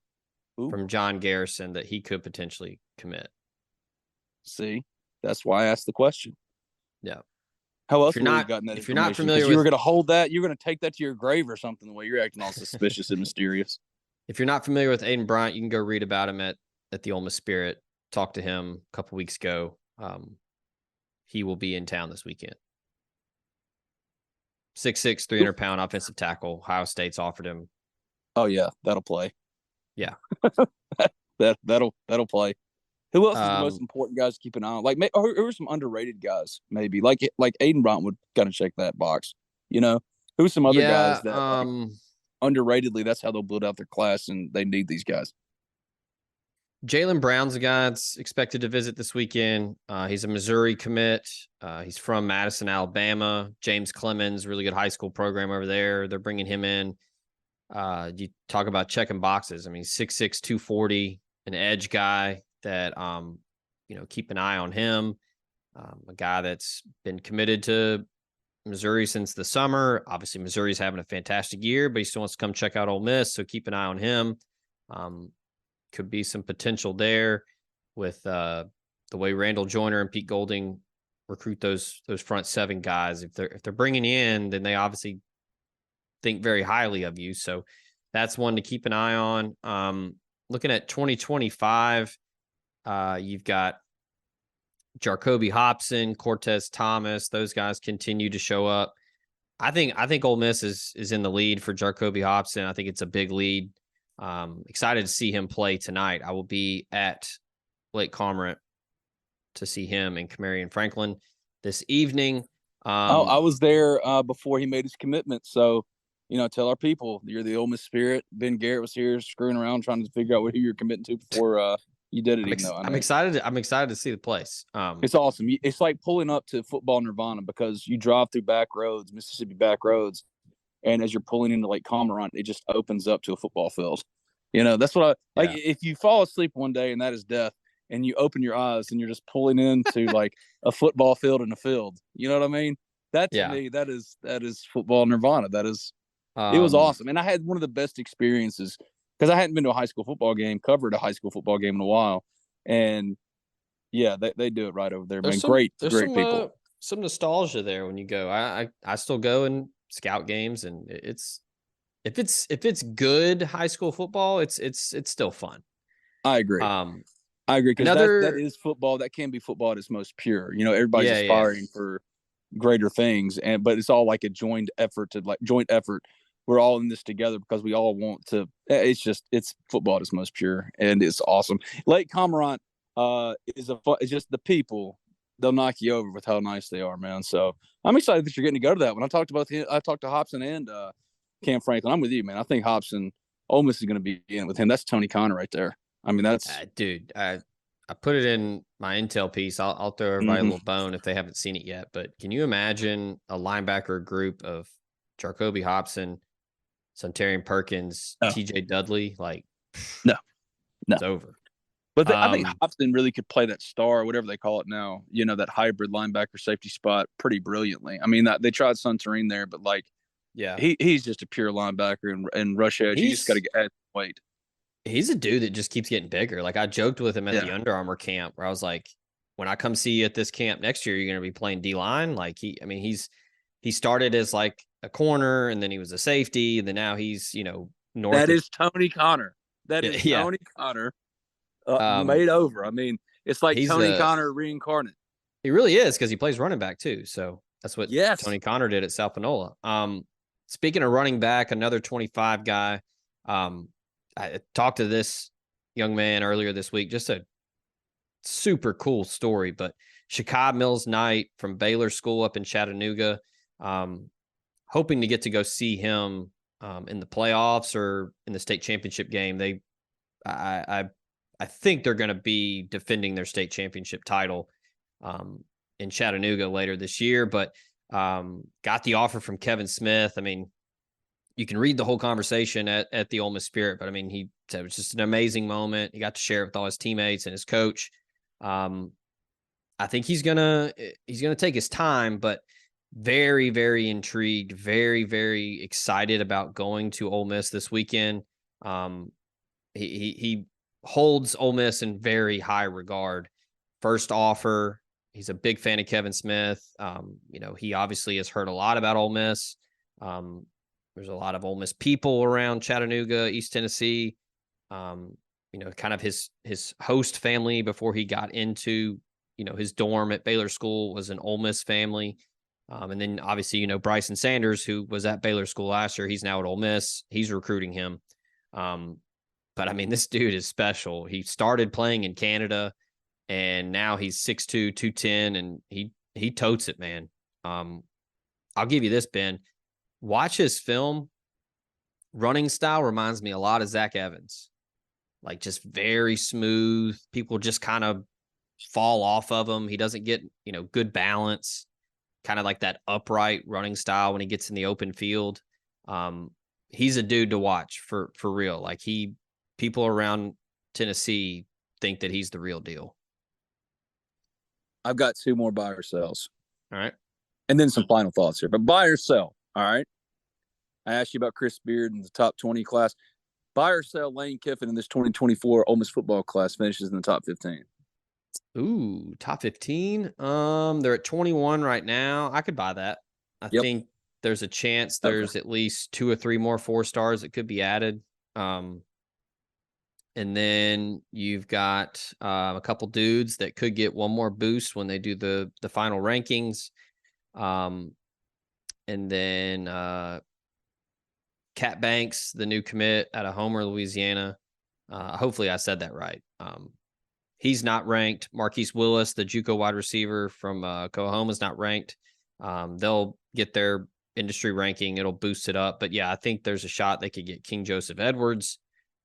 [SPEAKER 3] from John Garrison, that he could potentially commit.
[SPEAKER 4] See, that's why I asked the question.
[SPEAKER 3] Yeah.
[SPEAKER 4] How else would you have gotten that information?
[SPEAKER 3] If you're not familiar with,
[SPEAKER 4] you were going to hold that, you're going to take that to your grave or something. The way you're acting all suspicious and mysterious.
[SPEAKER 3] If you're not familiar with Aiden Bryant, you can go read about him at the Ole Miss Spirit. Talked to him a couple weeks ago. He will be in town this weekend. 6'6", 300-pound offensive tackle. Ohio State's offered him.
[SPEAKER 4] Oh yeah, that'll play.
[SPEAKER 3] Yeah,
[SPEAKER 4] that'll play. Who else is the most important guys to keep an eye on? Like, who are some underrated guys? Maybe like Aiden Bryant would kind of check that box. You know, who's some other guys that underratedly? That's how they'll build out their class, and they need these guys.
[SPEAKER 3] Jalen Brown's a guy that's expected to visit this weekend. He's a Missouri commit. He's from Madison, Alabama. James Clemens, really good high school program over there. They're bringing him in. You talk about checking boxes. I mean, 6'6", 240, an edge guy that, keep an eye on him. A guy that's been committed to Missouri since the summer. Obviously, Missouri's having a fantastic year, but he still wants to come check out Ole Miss, so keep an eye on him. Could be some potential there with the way Randall Joyner and Pete Golding recruit those front 7 guys. If they're bringing you in, then they obviously think very highly of you. So that's one to keep an eye on. Looking at 2025, you've got Jacoby Hobson, Cortez Thomas. Those guys continue to show up. I think Ole Miss is in the lead for Jacoby Hobson. I think it's a big lead. Excited to see him play tonight. I will be at Lake Cormorant to see him and Kamarion Franklin this evening.
[SPEAKER 4] I was there before he made his commitment. So, tell our people you're the Ole Miss Spirit. Ben Garrett was here screwing around trying to figure out who you're committing to before you did it.
[SPEAKER 3] I'm excited to see the place.
[SPEAKER 4] It's awesome. It's like pulling up to football nirvana because you drive through back roads, Mississippi back roads. And as you're pulling into Lake Cormorant, it just opens up to a football field. That's what I like. Yeah. If you fall asleep one day and that is death, and you open your eyes and you're just pulling into like a football field in a field, you know what I mean? That to me, that is football nirvana. That is, it was awesome. And I had one of the best experiences because I hadn't been to a high school football game, covered a high school football game in a while. And yeah, they do it right over there, man. Great people.
[SPEAKER 3] Some nostalgia there when you go. I still go and scout games, and it's if it's good high school football, it's still fun.
[SPEAKER 4] I agree. I agree because that is football. That can be football at its most pure. Everybody's aspiring for greater things, but it's all like a joint effort we're all in this together because we all want to. It's football at its most pure, and it's awesome. Lake Kamarion it's just the people. They'll knock you over with how nice they are, man. So I'm excited that you're getting to go to that one. I talked to Hobson and Cam Franklin. I'm with you, man. I think Hobson, Ole Miss is going to be in it with him. That's Tony Connor right there. I mean, that's
[SPEAKER 3] dude. I put it in my intel piece. I'll throw everybody a little bone if they haven't seen it yet. But can you imagine a linebacker group of Jacoby Hobson, Suntarian Perkins, TJ Dudley? Like,
[SPEAKER 4] no,
[SPEAKER 3] it's over.
[SPEAKER 4] But I think Hobson really could play that star, whatever they call it now, that hybrid linebacker safety spot pretty brilliantly. I mean, they tried Suntarine there, but he's just a pure linebacker and rush edge. You just got to add weight.
[SPEAKER 3] He's a dude that just keeps getting bigger. Like, I joked with him at the Under Armour camp where I was like, when I come see you at this camp next year, you're going to be playing D-line. Like, he started as like a corner, and then he was a safety, and then now he's, north.
[SPEAKER 4] That is Tony Connor. That is Tony Connor. Made over. I mean, it's like Tony Connor reincarnate.
[SPEAKER 3] He really is, because he plays running back too. So that's what Tony Connor did at South Panola. Speaking of running back, another 25 guy. I talked to this young man earlier this week. Just a super cool story. But Shakai Mills-Knight from Baylor School up in Chattanooga, hoping to get to go see him in the playoffs or in the state championship game. I think they're going to be defending their state championship title in Chattanooga later this year, but got the offer from Kevin Smith. I mean, you can read the whole conversation at the Ole Miss Spirit, but I mean, he said it was just an amazing moment. He got to share it with all his teammates and his coach. I think he's gonna take his time, but very, very intrigued, very, very excited about going to Ole Miss this weekend. He holds Ole Miss in very high regard. First offer, he's a big fan of Kevin Smith. He obviously has heard a lot about Ole Miss. There's a lot of Ole Miss people around Chattanooga, East Tennessee. Kind of his host family before he got into, his dorm at Baylor School was an Ole Miss family. And then obviously, Bryson Sanders, who was at Baylor School last year, he's now at Ole Miss. He's recruiting him. But I mean, this dude is special. He started playing in Canada, and now he's 6'2", 210, and he totes it, man. I'll give you this, Ben. Watch his film. Running style reminds me a lot of Zach Evans. Like, just very smooth. People just kind of fall off of him. He doesn't get, good balance. Kind of like that upright running style when he gets in the open field. He's a dude to watch for real. Like, people around Tennessee think that he's the real deal.
[SPEAKER 4] I've got two more buy or sells.
[SPEAKER 3] All right.
[SPEAKER 4] And then some final thoughts here. But buy or sell, all right? I asked you about Chris Beard in the top 20 class. Buy or sell Lane Kiffin in this 2024 Ole Miss football class finishes in the top 15.
[SPEAKER 3] Ooh, top 15? They're at 21 right now. I could buy that. I think there's a chance there's at least 2 or 3 more 4-stars that could be added. And then you've got a couple dudes that could get one more boost when they do the final rankings. And then Cat Banks, the new commit out of Homer, Louisiana. Hopefully I said that right. He's not ranked. Marquise Willis, the JUCO wide receiver from Oklahoma, is not ranked. They'll get their industry ranking. It'll boost it up. But, yeah, I think there's a shot they could get King Joseph Edwards.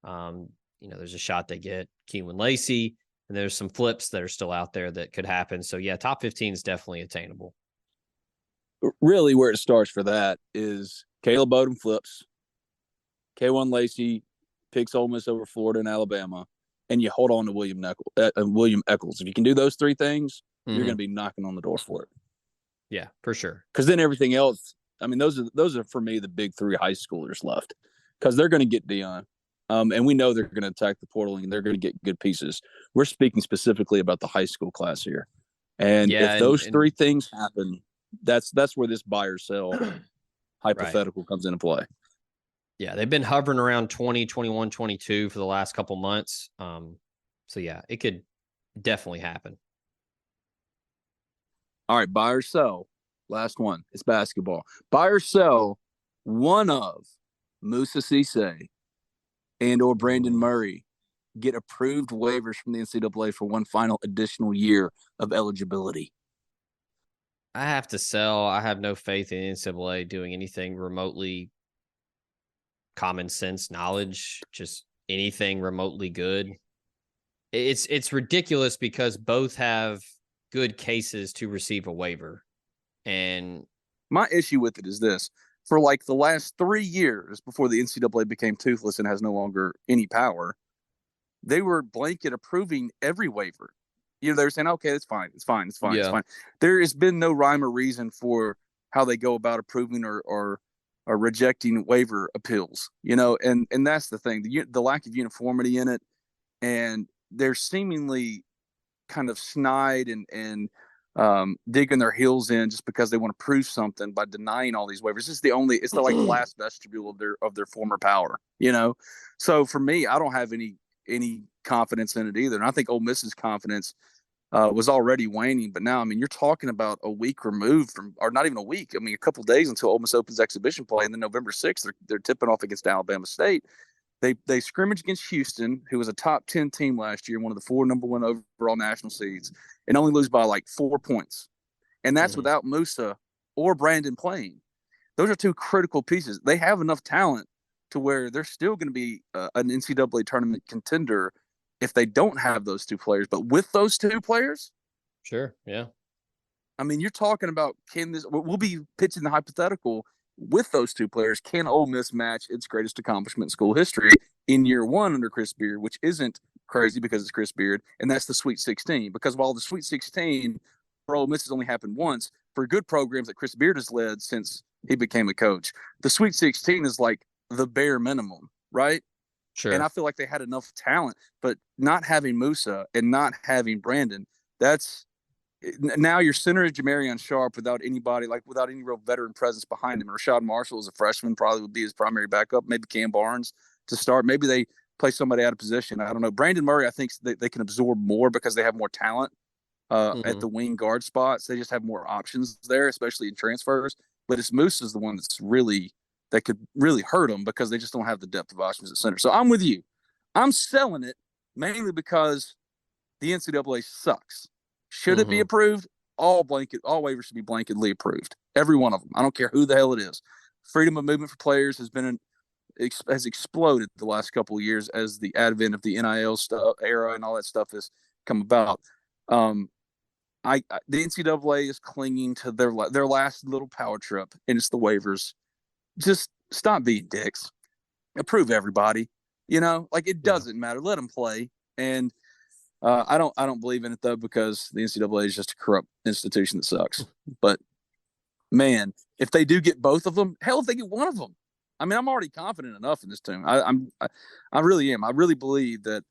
[SPEAKER 3] There's a shot they get Kewan Lacy. And there's some flips that are still out there that could happen. So, yeah, top 15 is definitely attainable.
[SPEAKER 4] Really, where it starts for that is Caleb Odom flips. Kewan Lacy picks Ole Miss over Florida and Alabama. And you hold on to William Echoles. If you can do those 3 things, you're going to be knocking on the door for it.
[SPEAKER 3] Yeah, for sure.
[SPEAKER 4] Because then everything else, I mean, those are for me the big 3 high schoolers left. Because they're going to get Deion. And we know they're going to attack the portal and they're going to get good pieces. We're speaking specifically about the high school class here. And if those 3 things happen, that's where this buy or sell hypothetical comes into play.
[SPEAKER 3] Yeah, they've been hovering around 20, 21, 22 for the last couple months. So, yeah, it could definitely happen.
[SPEAKER 4] All right, buy or sell. Last one. It's basketball. Buy or sell one of Musa Cisse and or Brandon Murray get approved waivers from the NCAA for one final additional year of eligibility?
[SPEAKER 3] I have to sell. I have no faith in NCAA doing anything remotely common sense knowledge, just anything remotely good. It's ridiculous because both have good cases to receive a waiver. And
[SPEAKER 4] my issue with it is this. For like the last 3 years before the NCAA became toothless and has no longer any power, they were blanket approving every waiver. They were saying, okay, it's fine. It's fine. There has been no rhyme or reason for how they go about approving or rejecting waiver appeals, and that's the thing, the lack of uniformity in it. And they're seemingly kind of snide and digging their heels in just because they want to prove something by denying all these waivers. It's the like last vestibule of their former power, So for me, I don't have any confidence in it either. And I think Ole Miss's confidence was already waning. But now, you're talking about a week removed from, or not even a week. A couple of days until Ole Miss opens exhibition play, and then November 6th, they're tipping off against Alabama State. They scrimmage against Houston, who was a top 10 team last year, one of the 4 number 1 overall national seeds, and only lose by like 4 points. And that's without Musa or Brandon playing. Those are 2 critical pieces. They have enough talent to where they're still going to be an NCAA tournament contender if they don't have those 2 players. But with those 2 players,
[SPEAKER 3] sure, yeah.
[SPEAKER 4] You're talking about, we'll be pitching the hypothetical with those 2 players. Can Ole Miss match its greatest accomplishment in school history in year 1 under Chris Beard, which isn't crazy because it's Chris Beard, and that's the Sweet 16. Because while the Sweet 16 for Ole Miss has only happened once, for good programs that Chris Beard has led since he became a coach, the Sweet 16 is like the bare minimum, right?
[SPEAKER 3] Sure.
[SPEAKER 4] And I feel like they had enough talent, but not having Musa and not having Brandon, now your center is Kamarion Sharp without any real veteran presence behind him. Rashad Marshall as a freshman probably would be his primary backup. Maybe Cam Barnes to start. Maybe they play somebody out of position. I don't know. Brandon Murray, I think they can absorb more because they have more talent at the wing guard spots. They just have more options there, especially in transfers. But it's Musa's the one that could really hurt them because they just don't have the depth of options at center. So I'm with you. I'm selling it mainly because the NCAA sucks. Should it be approved? All waivers should be blanketly approved. Every one of them. I don't care who the hell it is. Freedom of movement for players has exploded the last couple of years as the advent of the NIL era and all that stuff has come about. The NCAA is clinging to their last little power trip, and it's the waivers. Just stop being dicks. Approve everybody. It doesn't matter. Let them play. And I don't believe in it though, because the NCAA is just a corrupt institution that sucks. But man, if they do get both of them, hell, if they get one of them, I'm already confident enough in this team. I really am. I really believe that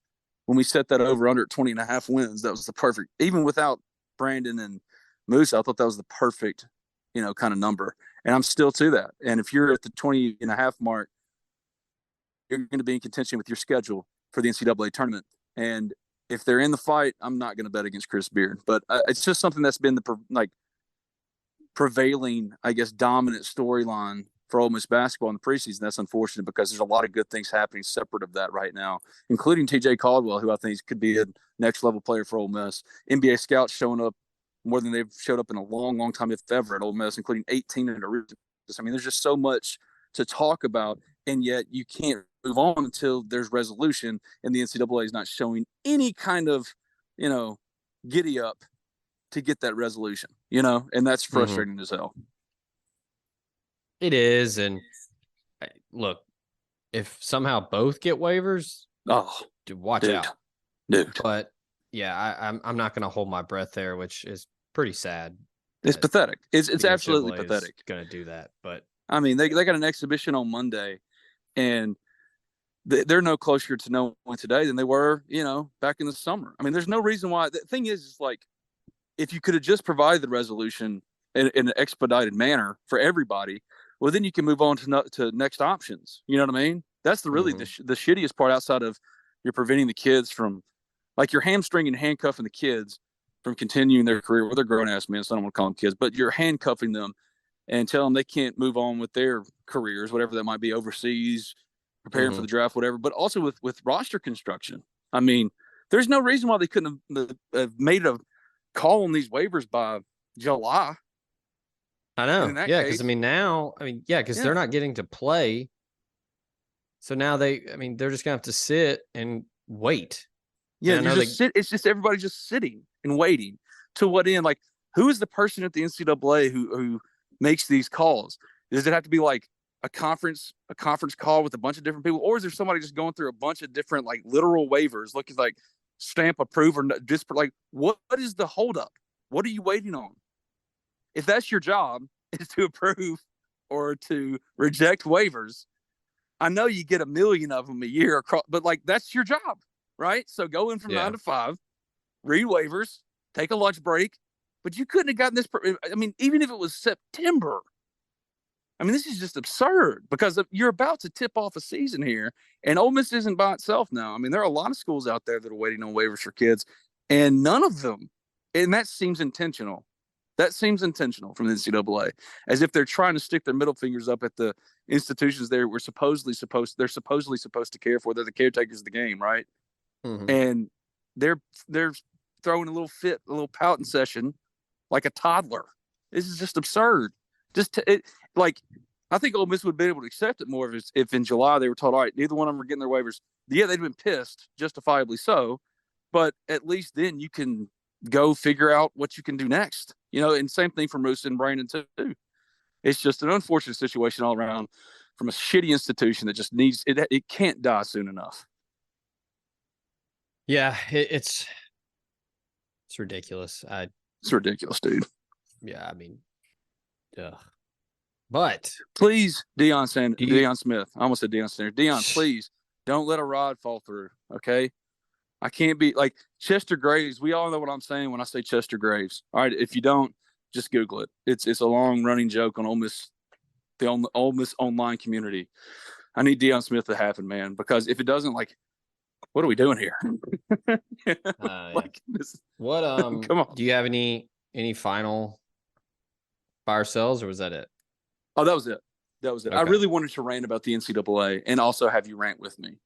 [SPEAKER 4] when we set that over under 20.5 wins, that was the perfect. Even without Brandon and Moose, I thought that was the perfect, kind of number. And I'm still to that. And if you're at the 20.5 mark, you're going to be in contention with your schedule for the NCAA tournament. And if they're in the fight, I'm not going to bet against Chris Beard. But it's just something that's been the prevailing, I guess, dominant storyline for Ole Miss basketball in the preseason. That's unfortunate because there's a lot of good things happening separate of that right now, including TJ Caldwell, who I think could be a next-level player for Ole Miss. NBA scouts showing up more than they've showed up in a long, long time, if ever, at Ole Miss, including 18 in a region. There's just so much to talk about, and yet you can't move on until there's resolution, and the NCAA is not showing any kind of, giddy up to get that resolution, and that's frustrating as hell.
[SPEAKER 3] It is. And look, if somehow both get waivers, watch out.
[SPEAKER 4] Dude.
[SPEAKER 3] But yeah, I'm not going to hold my breath there, which is pretty sad.
[SPEAKER 4] It's pathetic. It's absolutely pathetic.
[SPEAKER 3] Going to do that. But
[SPEAKER 4] they got an exhibition on Monday, and they're no closer to knowing today than they were, back in the summer. There's no reason why. The thing is if you could have just provided the resolution in an expedited manner for everybody, well, then you can move on to next options. You know what I mean? That's the shittiest part, outside of you're preventing the kids from, you're hamstringing and handcuffing the kids from continuing their career. Well, they're grown-ass men, so I don't want to call them kids, but you're handcuffing them and tell them they can't move on with their careers, whatever that might be, overseas, preparing for the draft, whatever. But also with roster construction. I mean, there's no reason why they couldn't have made a call on these waivers by July.
[SPEAKER 3] I know. Yeah, because
[SPEAKER 4] Yeah.
[SPEAKER 3] they're not getting to play. So now they're just going to have to sit and wait.
[SPEAKER 4] Yeah,
[SPEAKER 3] And
[SPEAKER 4] it's just everybody just sitting and waiting to what end. Like, who is the person at the NCAA who makes these calls? Does it have to be like a conference call with a bunch of different people, or is there somebody just going through a bunch of different like literal waivers, looking like stamp approve or just like what is the holdup? What are you waiting on? If that's your job is to approve or to reject waivers, I know you get 1 million of them a year across, but like that's your job, right? So go in from 9 to 5, read waivers, take a lunch break, but you couldn't have gotten this. I mean, even if it was September, I mean, this is just absurd because you're about to tip off a season here, and Ole Miss isn't by itself now. I mean, there are a lot of schools out there that are waiting on waivers for kids, and none of them, and that seems intentional. That seems intentional from the NCAA, as if they're trying to stick their middle fingers up at the institutions they're supposedly supposed to care for. They're the caretakers of the game, right? And they're throwing a little fit, a little pouting session, like a toddler. This is just absurd. I think Ole Miss would be able to accept it more if in July they were told, all right, neither one of them are getting their waivers. Yeah, they'd been pissed, justifiably so, but at least then you can go figure out what you can do next. And same thing for Moose and Brandon too. It's just an unfortunate situation all around from a shitty institution that just needs it. It can't die soon enough.
[SPEAKER 3] Yeah, it's ridiculous.
[SPEAKER 4] It's ridiculous, dude.
[SPEAKER 3] Yeah, I mean, but
[SPEAKER 4] please, Deion Smith. I almost said Deion Sanders. Deion, please don't let a rod fall through. Okay. I can't be like Chester Graves. We all know what I'm saying when I say Chester Graves. All right. If you don't, just Google it. It's a long running joke on Ole Miss, the Ole Miss online community. I need Deion Smith to happen, man, because if it doesn't, like, what are we doing here?
[SPEAKER 3] What
[SPEAKER 4] come on.
[SPEAKER 3] Do you have any final by ourselves, or was that it?
[SPEAKER 4] Oh, that was it.
[SPEAKER 3] Okay.
[SPEAKER 4] I really wanted to rant about the NCAA and also have you rant with me.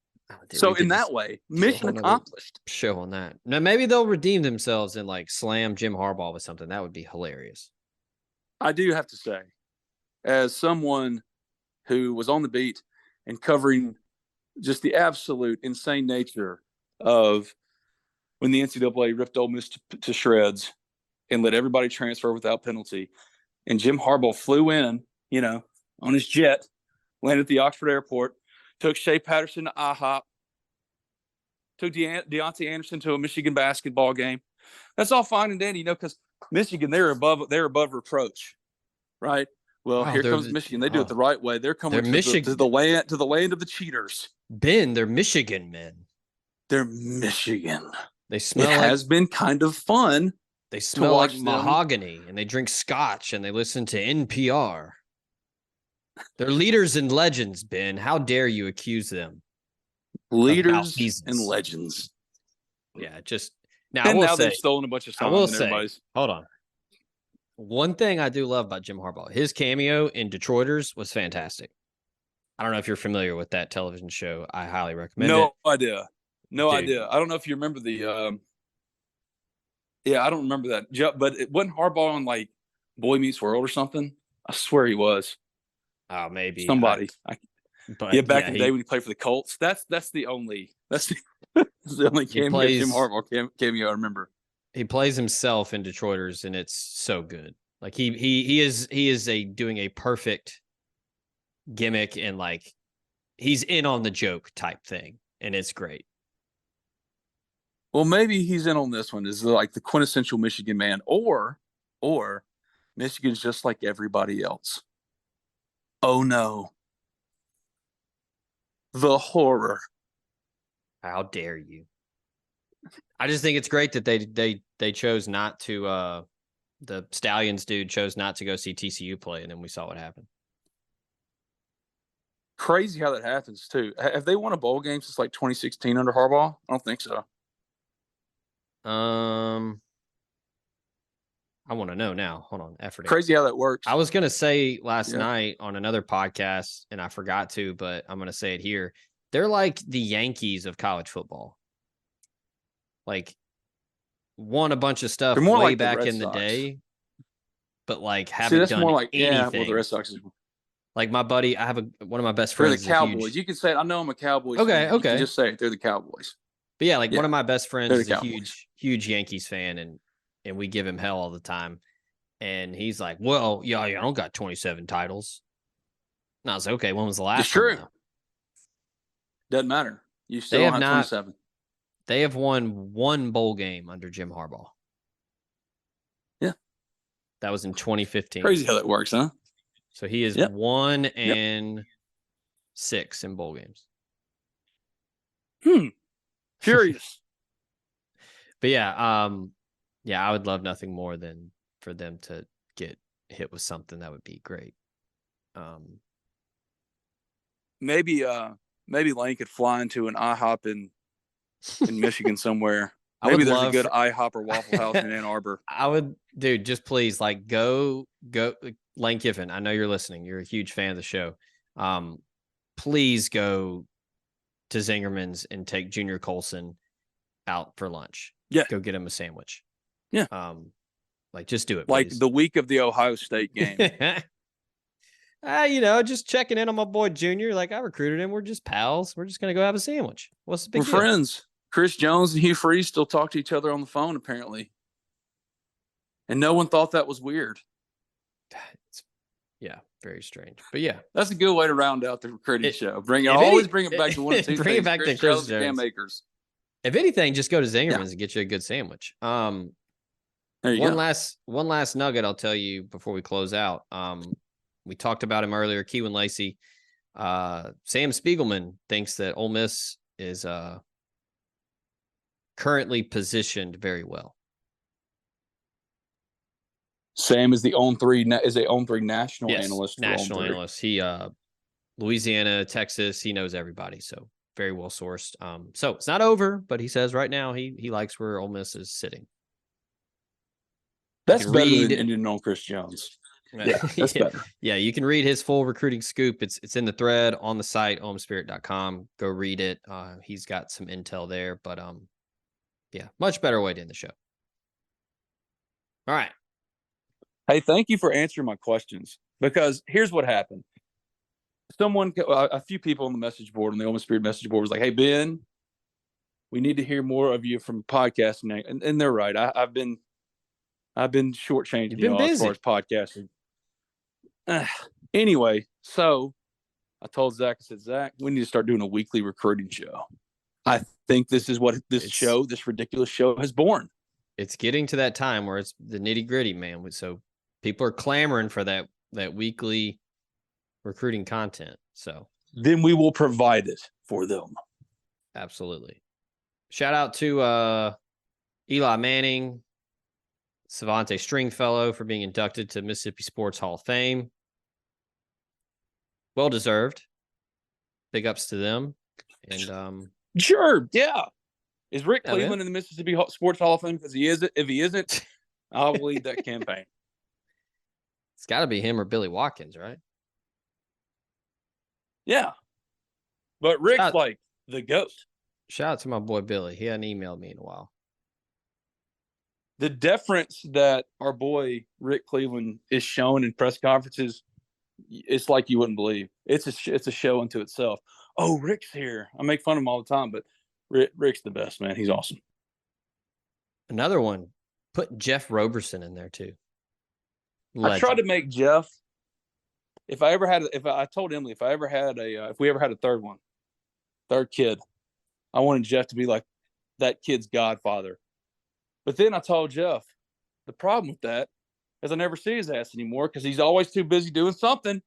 [SPEAKER 4] So in that way, mission accomplished.
[SPEAKER 3] Show on that. Now maybe they'll redeem themselves and like slam Jim Harbaugh with something. That would be hilarious.
[SPEAKER 4] I do have to say, as someone who was on the beat and covering just the absolute insane nature of when the NCAA ripped Ole Miss to shreds and let everybody transfer without penalty, and Jim Harbaugh flew in, on his jet, landed at the Oxford airport, took Shea Patterson to IHOP, took Deontay Anderson to a Michigan basketball game. That's all fine and dandy, because Michigan, they're above reproach, right? Well, here comes Michigan. They do it the right way. They're coming to the land of the cheaters.
[SPEAKER 3] Ben, they're Michigan men.
[SPEAKER 4] They're Michigan.
[SPEAKER 3] They smell.
[SPEAKER 4] It has been kind of fun.
[SPEAKER 3] They smell like mahogany, and they drink scotch, and they listen to NPR. They're leaders and legends, Ben. How dare you accuse them?
[SPEAKER 4] Leaders and legends.
[SPEAKER 3] Yeah, just now.
[SPEAKER 4] They've stolen a bunch of songs.
[SPEAKER 3] Hold on. One thing I do love about Jim Harbaugh, his cameo in Detroiters was fantastic. I don't know if you're familiar with that television show. I highly recommend it.
[SPEAKER 4] No idea. I don't know if you remember the. I don't remember that. But it wasn't Harbaugh on like Boy Meets World or something. I swear he was.
[SPEAKER 3] Oh, maybe
[SPEAKER 4] somebody. Back in the day when he played for the Colts. That's the only cameo Jim Harbaugh cameo I remember.
[SPEAKER 3] He plays himself in Detroiters, and it's so good. Like he is doing a perfect gimmick, and like he's in on the joke type thing, and it's great.
[SPEAKER 4] Well, maybe he's in on this one. Is like the quintessential Michigan man, or Michigan's just like everybody else. Oh no. The horror.
[SPEAKER 3] How dare you? I just think it's great that they chose not to the Stallions dude chose not to go see TCU play, and then we saw what happened.
[SPEAKER 4] Crazy how that happens too. Have they won a bowl game since like 2016 under Harbaugh? I don't think so.
[SPEAKER 3] I want to know now. Hold on. Effort.
[SPEAKER 4] Crazy how that works.
[SPEAKER 3] I was going to say last night on another podcast, and I forgot to, but I'm going to say it here. They're like the Yankees of college football. Like, won a bunch of stuff way
[SPEAKER 4] like
[SPEAKER 3] back in the day, but like haven't done anything.
[SPEAKER 4] Yeah, well, the Red Sox is.
[SPEAKER 3] Like my buddy, I have one of my best friends.
[SPEAKER 4] They're the Cowboys. You can say, I know I'm a Cowboys fan.
[SPEAKER 3] Okay.
[SPEAKER 4] You can just say it. They're the Cowboys.
[SPEAKER 3] But yeah, one of my best friends is a
[SPEAKER 4] Cowboys.
[SPEAKER 3] huge Yankees fan, and we give him hell all the time. And he's like, well, yeah, I don't got 27 titles. And I was like, okay, when was the last
[SPEAKER 4] It's true.
[SPEAKER 3] one?
[SPEAKER 4] Doesn't matter. You still don't have 27.
[SPEAKER 3] They have won one bowl game under Jim Harbaugh.
[SPEAKER 4] Yeah.
[SPEAKER 3] That was in 2015.
[SPEAKER 4] Crazy how that works, huh?
[SPEAKER 3] So he is 1-6 in bowl games.
[SPEAKER 4] Curious.
[SPEAKER 3] But yeah, I would love nothing more than for them to get hit with something that would be great.
[SPEAKER 4] Maybe Lane could fly into an IHOP in Michigan somewhere. Maybe there's a good IHOP or Waffle House in Ann Arbor.
[SPEAKER 3] I would, dude, just please go Lane Kiffin. I know you're listening. You're a huge fan of the show. Please go to Zingerman's and take Junior Colson out for lunch.
[SPEAKER 4] Yeah.
[SPEAKER 3] Go get him a sandwich.
[SPEAKER 4] Yeah.
[SPEAKER 3] Just do it.
[SPEAKER 4] Like
[SPEAKER 3] please.
[SPEAKER 4] the week of the Ohio State game.
[SPEAKER 3] Just checking in on my boy Junior. Like, I recruited him. We're just pals. We're just going to go have a sandwich. What's the big deal?
[SPEAKER 4] We're friends. Chris Jones and Hugh Freeze still talk to each other on the phone, apparently. And no one thought that was weird.
[SPEAKER 3] Yeah, very strange. But yeah.
[SPEAKER 4] That's a good way to round out the recruiting show. Bring it back to one or two
[SPEAKER 3] bring
[SPEAKER 4] things.
[SPEAKER 3] It back to Chris Jones.
[SPEAKER 4] Cam Akers.
[SPEAKER 3] If anything, just go to Zingerman's and get you a good sandwich.
[SPEAKER 4] There you
[SPEAKER 3] go. One last nugget I'll tell you before we close out. We talked about him earlier, Kewan Lacy. Sam Spiegelman thinks that Ole Miss is currently positioned very well.
[SPEAKER 4] Sam is the on-3 national analyst.
[SPEAKER 3] National analyst. He Louisiana, Texas, he knows everybody, so very well sourced. So it's not over, but he says right now he likes where Ole Miss is sitting.
[SPEAKER 4] That's better than on Chris Jones. Yeah, that's better.
[SPEAKER 3] Yeah, you can read his full recruiting scoop. It's in the thread on the site, olemisspirit.com. Go read it. He's got some intel there, but much better way to end the show. All right.
[SPEAKER 4] Hey, thank you for answering my questions, because here's what happened. A few people on the message board, on the Ole Miss Spirit message board, was like, "Hey, Ben, we need to hear more of you from podcasting." And they're right. I've been shortchanging as far as podcasting. Anyway, so I told Zach, I said, Zach, we need to start doing a weekly recruiting show. I think this is what this ridiculous show has born.
[SPEAKER 3] It's getting to that time where it's the nitty gritty, man. So people are clamoring for that weekly recruiting content. So
[SPEAKER 4] then we will provide it for them.
[SPEAKER 3] Absolutely. Shout out to Eli Manning, Savante Stringfellow, for being inducted to Mississippi Sports Hall of Fame. Well deserved. Big ups to them. And
[SPEAKER 4] sure, yeah. Is Rick Cleveland in the Mississippi Sports Hall of Fame? Because he is. If he isn't, I'll lead that campaign.
[SPEAKER 3] It's got to be him or Billy Watkins, right?
[SPEAKER 4] Yeah. But Rick's like the GOAT.
[SPEAKER 3] Shout out to my boy Billy. He hadn't emailed me in a while.
[SPEAKER 4] The deference that our boy Rick Cleveland is shown in press conferences, it's like you wouldn't believe. It's a show unto itself. Oh, Rick's here. I make fun of him all the time, but Rick's the best, man. He's awesome.
[SPEAKER 3] Another one. Put Jeff Roberson in there too. Legend.
[SPEAKER 4] I tried to make Jeff. If I told Emily, if we ever had a third kid, I wanted Jeff to be like that kid's godfather. But then I told Jeff, the problem with that is I never see his ass anymore because he's always too busy doing something,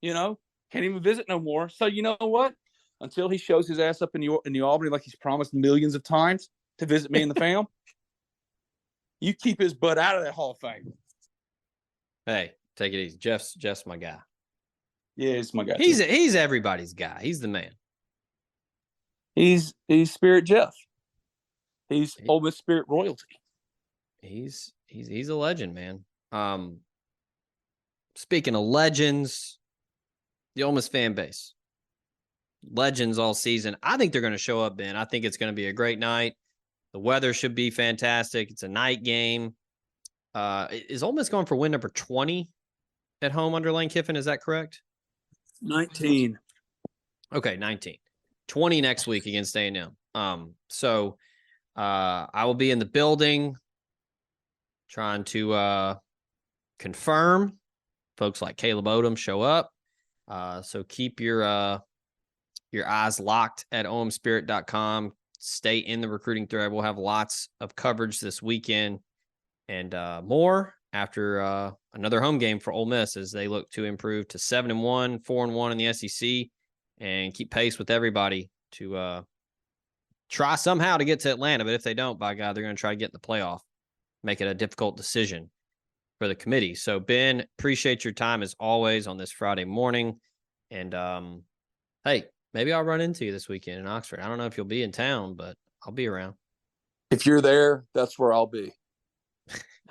[SPEAKER 4] can't even visit no more. So you know what? Until he shows his ass up in New Albany like he's promised millions of times to visit me and the fam, you keep his butt out of that Hall of Fame.
[SPEAKER 3] Hey, take it easy. Jeff's my guy.
[SPEAKER 4] Yeah, he's my guy.
[SPEAKER 3] He's everybody's guy. He's the man.
[SPEAKER 4] He's Spirit Jeff. He's Ole Miss Spirit royalty.
[SPEAKER 3] He's He's a legend, man. Speaking of legends, the Ole Miss fan base. Legends all season. I think they're going to show up, Ben. I think it's going to be a great night. The weather should be fantastic. It's a night game. Is Ole Miss going for win number 20 at home under Lane Kiffin? Is that correct?
[SPEAKER 4] 19.
[SPEAKER 3] Okay, 19. 20 next week against A&M. So I will be in the building trying to confirm folks like Caleb Odom show up. So keep your eyes locked at omspirit.com. Stay in the recruiting thread. We'll have lots of coverage this weekend and more after another home game for Ole Miss as they look to improve to 7-1, 4-1 in the SEC and keep pace with everybody to try somehow to get to Atlanta. But if they don't, by God, they're going to try to get in the playoff, make it a difficult decision for the committee. So, Ben, appreciate your time as always on this Friday morning. And, hey, maybe I'll run into you this weekend in Oxford. I don't know if you'll be in town, but I'll be around.
[SPEAKER 4] If you're there, that's where I'll be.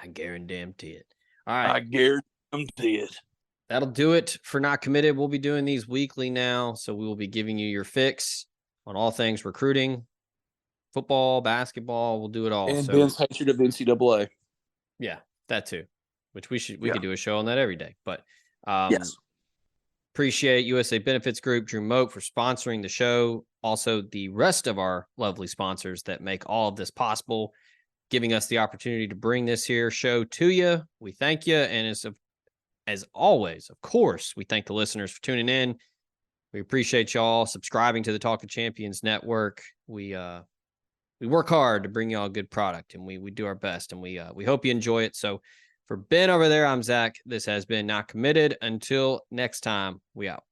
[SPEAKER 3] I guarantee it. All right.
[SPEAKER 4] I guarantee it.
[SPEAKER 3] That'll do it for Not Committed. We'll be doing these weekly now, so we will be giving you your fix on all things recruiting, football, basketball. We'll do it all.
[SPEAKER 4] And
[SPEAKER 3] so,
[SPEAKER 4] Ben's hatred of NCAA.
[SPEAKER 3] Yeah, that too, which we could do a show on that every day. But
[SPEAKER 4] yes.
[SPEAKER 3] Appreciate USA Benefits Group, Drew Moak, for sponsoring the show. Also, the rest of our lovely sponsors that make all of this possible, giving us the opportunity to bring this here show to you. We thank you. And as always, of course, we thank the listeners for tuning in. We appreciate y'all subscribing to the Talk of Champions Network. We work hard to bring y'all a good product, and we do our best, and we hope you enjoy it. So for Ben over there, I'm Zach. This has been Not Committed. Until next time, we out.